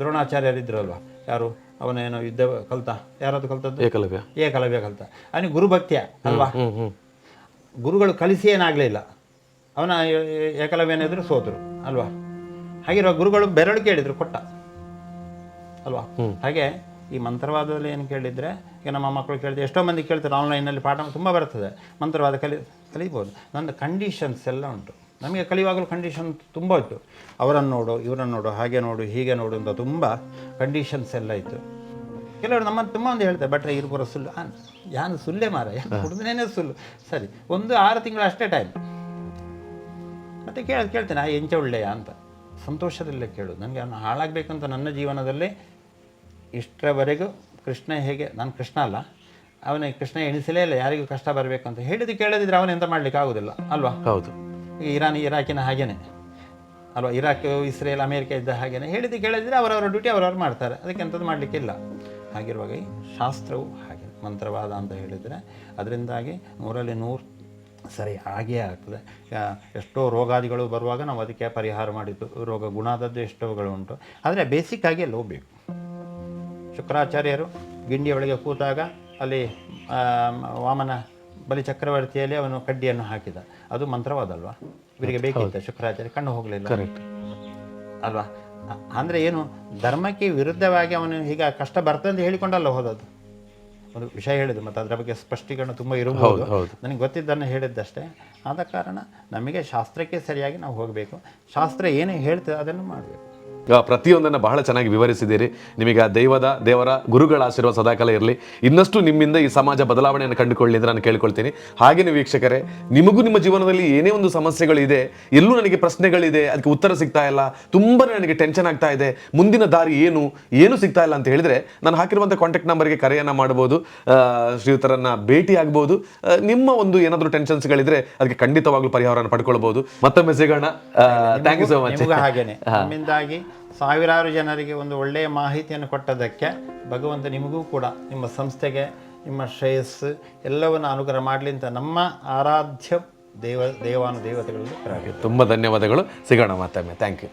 ದ್ರೋಣಾಚಾರ್ಯರಿದ್ರಲ್ವ, ಯಾರು ಅವನೇನೋ ಯುದ್ಧ ಕಲ್ತ, ಯಾರದು ಕಲ್ತದ್ದು? ಏಕಲವ್ಯ ಕಲ್ತ. ಅವನಿಗೆ ಗುರುಭಕ್ತಿಯ ಅಲ್ವಾ, ಗುರುಗಳು ಕಲಿಸಿ ಏನಾಗಲಿಲ್ಲ, ಅವನ ಏಕಲವ್ಯನ ಎದುರು ಸೋತರು ಅಲ್ವಾ. ಹಾಗಿರುವ ಗುರುಗಳು ಬೆರಳು ಕೇಳಿದ್ರು, ಕೊಟ್ಟ ಅಲ್ವಾ. ಹಾಗೆ ಈ ಮಂತ್ರವಾದದಲ್ಲಿ ಏನು ಕೇಳಿದರೆ, ಈಗ ನಮ್ಮ ಮಕ್ಕಳು ಕೇಳಿದ್ರೆ, ಎಷ್ಟೋ ಮಂದಿ ಕೇಳ್ತಾರೆ, ಆನ್ಲೈನಲ್ಲಿ ಪಾಠ ತುಂಬ ಬರ್ತದೆ, ಮಂತ್ರವಾದ ಕಲಿಬೋದು. ನನ್ನ ಕಂಡೀಷನ್ಸ್ ಎಲ್ಲ ಉಂಟು. ನಮಗೆ ಕಲಿಯುವಾಗಲೂ ಕಂಡೀಷನ್ ತುಂಬ ಇತ್ತು. ಅವರನ್ನು ನೋಡು, ಇವರನ್ನು ನೋಡು, ಹಾಗೆ ನೋಡು, ಹೀಗೆ ನೋಡು ಅಂತ ತುಂಬ ಕಂಡೀಷನ್ಸ್ ಎಲ್ಲ ಇತ್ತು. ಕೆಲವರು ನಮ್ಮ ತುಂಬ ಒಂದು ಹೇಳ್ತಾರೆ, ಬಟ್ರೆ ಇರ್ಬರ ಸುಳ್ಳು, ಯಾನು ಸುಳ್ಳೇ ಮಾರ, ಕುಡಿದ್ರೇನೆ ಸುಳ್ಳು. ಸರಿ, 1-6 ತಿಂಗಳು ಅಷ್ಟೇ ಟೈಮ್. ಮತ್ತು ಕೇಳ್ತೇನೆ, ಎಂಚ ಒಳ್ಳೆಯ ಅಂತ ಸಂತೋಷದಲ್ಲೇ ಕೇಳೋದು. ನನಗೆ ಅವನು ಹಾಳಾಗಬೇಕಂತ ನನ್ನ ಜೀವನದಲ್ಲಿ ಇಷ್ಟರವರೆಗೂ ಕೃಷ್ಣ ಹೇಗೆ, ನಾನು ಕೃಷ್ಣ ಅಲ್ಲ, ಅವನಿಗೆ ಕೃಷ್ಣ ಎಣಿಸಲೇ ಇಲ್ಲ ಯಾರಿಗೂ ಕಷ್ಟ ಬರಬೇಕಂತ ಹೇಳಿದ್ದು ಕೇಳದಿದ್ರೆ ಅವನು ಎಂತ ಮಾಡಲಿಕ್ಕೆ ಆಗೋದಿಲ್ಲ ಅಲ್ವಾ. ಹೌದು. ಈಗ ಇರಾಕಿನ ಹಾಗೇನೆ ಅಲ್ವಾ, ಇರಾಕ್, ಇಸ್ರೇಲ್, ಅಮೇರಿಕ ಇದ್ದ ಹಾಗೇನೆ ಹೇಳಿದ್ದು ಕೇಳದಿದ್ರೆ ಅವರವರ ಡ್ಯೂಟಿ ಅವರವ್ರು ಮಾಡ್ತಾರೆ, ಅದಕ್ಕೆ ಎಂಥದ್ದು ಮಾಡಲಿಕ್ಕಿಲ್ಲ. ಹಾಗಿರುವಾಗ ಈ ಶಾಸ್ತ್ರವು ಹಾಗೆ ಮಂತ್ರವಾದ ಅಂತ ಹೇಳಿದರೆ ಅದರಿಂದಾಗಿ 100ರಲ್ಲಿ 100 ಸರಿ ಆಗೇ ಆಗ್ತದೆ. ಎಷ್ಟೋ ರೋಗಾದಿಗಳು ಬರುವಾಗ ನಾವು ಅದಕ್ಕೆ ಪರಿಹಾರ ಮಾಡಿದ್ದು, ರೋಗ ಗುಣಾದದ್ದು ಎಷ್ಟೋಗಳು ಉಂಟು. ಆದರೆ ಬೇಸಿಕ್ಕಾಗಿ ಅಲ್ಲಿ ಹೋಗಬೇಕು. ಶುಕ್ರಾಚಾರ್ಯರು ಗಿಂಡಿಯ ಒಳಗೆ ಕೂತಾಗ ಅಲ್ಲಿ ವಾಮನ ಬಲಿ ಚಕ್ರವರ್ತಿಯಲ್ಲಿ ಅವನು ಕಡ್ಡಿಯನ್ನು ಹಾಕಿದ, ಅದು ಮಂತ್ರವಾದಲ್ವಾ. ಇವರಿಗೆ ಬೇಕಿತ್ತು ಶುಕ್ರಾಚಾರ್ಯ, ಕಣ್ಣು ಹೋಗಲಿಲ್ಲ ಅಲ್ವಾ. ಅಂದರೆ ಏನು, ಧರ್ಮಕ್ಕೆ ವಿರುದ್ಧವಾಗಿ ಅವನು ಹೀಗೆ ಕಷ್ಟ ಬರ್ತದೆ ಅಂತ ಹೇಳಿಕೊಂಡಲ್ಲ ಹೋದದ್ದು. ಒಂದು ವಿಷಯ ಹೇಳಿದ್ದು, ಮತ್ತು ಅದರ ಬಗ್ಗೆ ಸ್ಪಷ್ಟೀಕರಣ ತುಂಬ ಇರಬಹುದು, ನನಗೆ ಗೊತ್ತಿದ್ದನ್ನು ಹೇಳಿದ್ದಷ್ಟೇ. ಆದ ಕಾರಣ ನಮಗೆ ಶಾಸ್ತ್ರಕ್ಕೆ ಸರಿಯಾಗಿ ನಾವು ಹೋಗಬೇಕು. ಶಾಸ್ತ್ರ ಏನು ಹೇಳ್ತದೆ ಅದನ್ನು ಮಾಡಬೇಕು. ಪ್ರತಿಯೊಂದನ್ನು ಬಹಳ ಚೆನ್ನಾಗಿ ವಿವರಿಸಿದ್ದೀರಿ. ನಿಮಗೆ ಆ ದೇವರ ಗುರುಗಳ ಆಶೀರ್ವಾದ ಸದಾಕಾಲ ಇರಲಿ. ಇನ್ನಷ್ಟು ನಿಮ್ಮಿಂದ ಈ ಸಮಾಜ ಬದಲಾವಣೆಯನ್ನು ಕಂಡುಕೊಳ್ಳಿ ಅಂತ ನಾನು ಕೇಳ್ಕೊಳ್ತೀನಿ. ಹಾಗೆಯೇ ವೀಕ್ಷಕರೇ, ನಿಮಗೂ ನಿಮ್ಮ ಜೀವನದಲ್ಲಿ ಏನೇ ಒಂದು ಸಮಸ್ಯೆಗಳಿದೆ, ಎಲ್ಲೂ ನನಗೆ ಪ್ರಶ್ನೆಗಳಿದೆ, ಅದಕ್ಕೆ ಉತ್ತರ ಸಿಗ್ತಾ ಇಲ್ಲ, ತುಂಬಾ ನನಗೆ ಟೆನ್ಷನ್ ಆಗ್ತಾ ಇದೆ, ಮುಂದಿನ ದಾರಿ ಏನು ಸಿಗ್ತಾ ಇಲ್ಲ ಅಂತ ಹೇಳಿದ್ರೆ, ನಾನು ಹಾಕಿರುವಂಥ ಕಾಂಟ್ಯಾಕ್ಟ್ ನಂಬರ್ಗೆ ಕರೆಯನ್ನು ಮಾಡ್ಬೋದು, ಶ್ರೀಯುತರನ್ನ ಭೇಟಿ ಆಗ್ಬೋದು. ನಿಮ್ಮ ಒಂದು ಏನಾದರೂ ಟೆನ್ಷನ್ಸ್ಗಳಿದ್ರೆ ಅದಕ್ಕೆ ಖಂಡಿತವಾಗ್ಲೂ ಪರಿಹಾರವನ್ನು ಪಡ್ಕೊಳ್ಬಹುದು. ಮತ್ತೊಮ್ಮೆ ಸಿಗೋಣ. Thank you so much. ಹಾಗೇನೆ ನಮ್ಮಿಂದಾಗಿ ಸಾವಿರಾರು ಜನರಿಗೆ ಒಂದು ಒಳ್ಳೆಯ ಮಾಹಿತಿಯನ್ನು ಕೊಟ್ಟದಕ್ಕೆ ಭಗವಂತ ನಿಮಗೂ ಕೂಡ, ನಿಮ್ಮ ಸಂಸ್ಥೆಗೆ, ನಿಮ್ಮ ಶ್ರೇಯಸ್ಸು ಎಲ್ಲವನ್ನು ಅನುಗ್ರಹ ಮಾಡಲಿ ಅಂತ ನಮ್ಮ ಆರಾಧ್ಯ ದೇವಾನುದೇವತೆಗಳಲ್ಲಿ ಪ್ರಾರ್ಥನೆ. ತುಂಬ ಧನ್ಯವಾದಗಳು. ಸಿಗೋಣ ಮತ್ತೊಮ್ಮೆ. Thank you.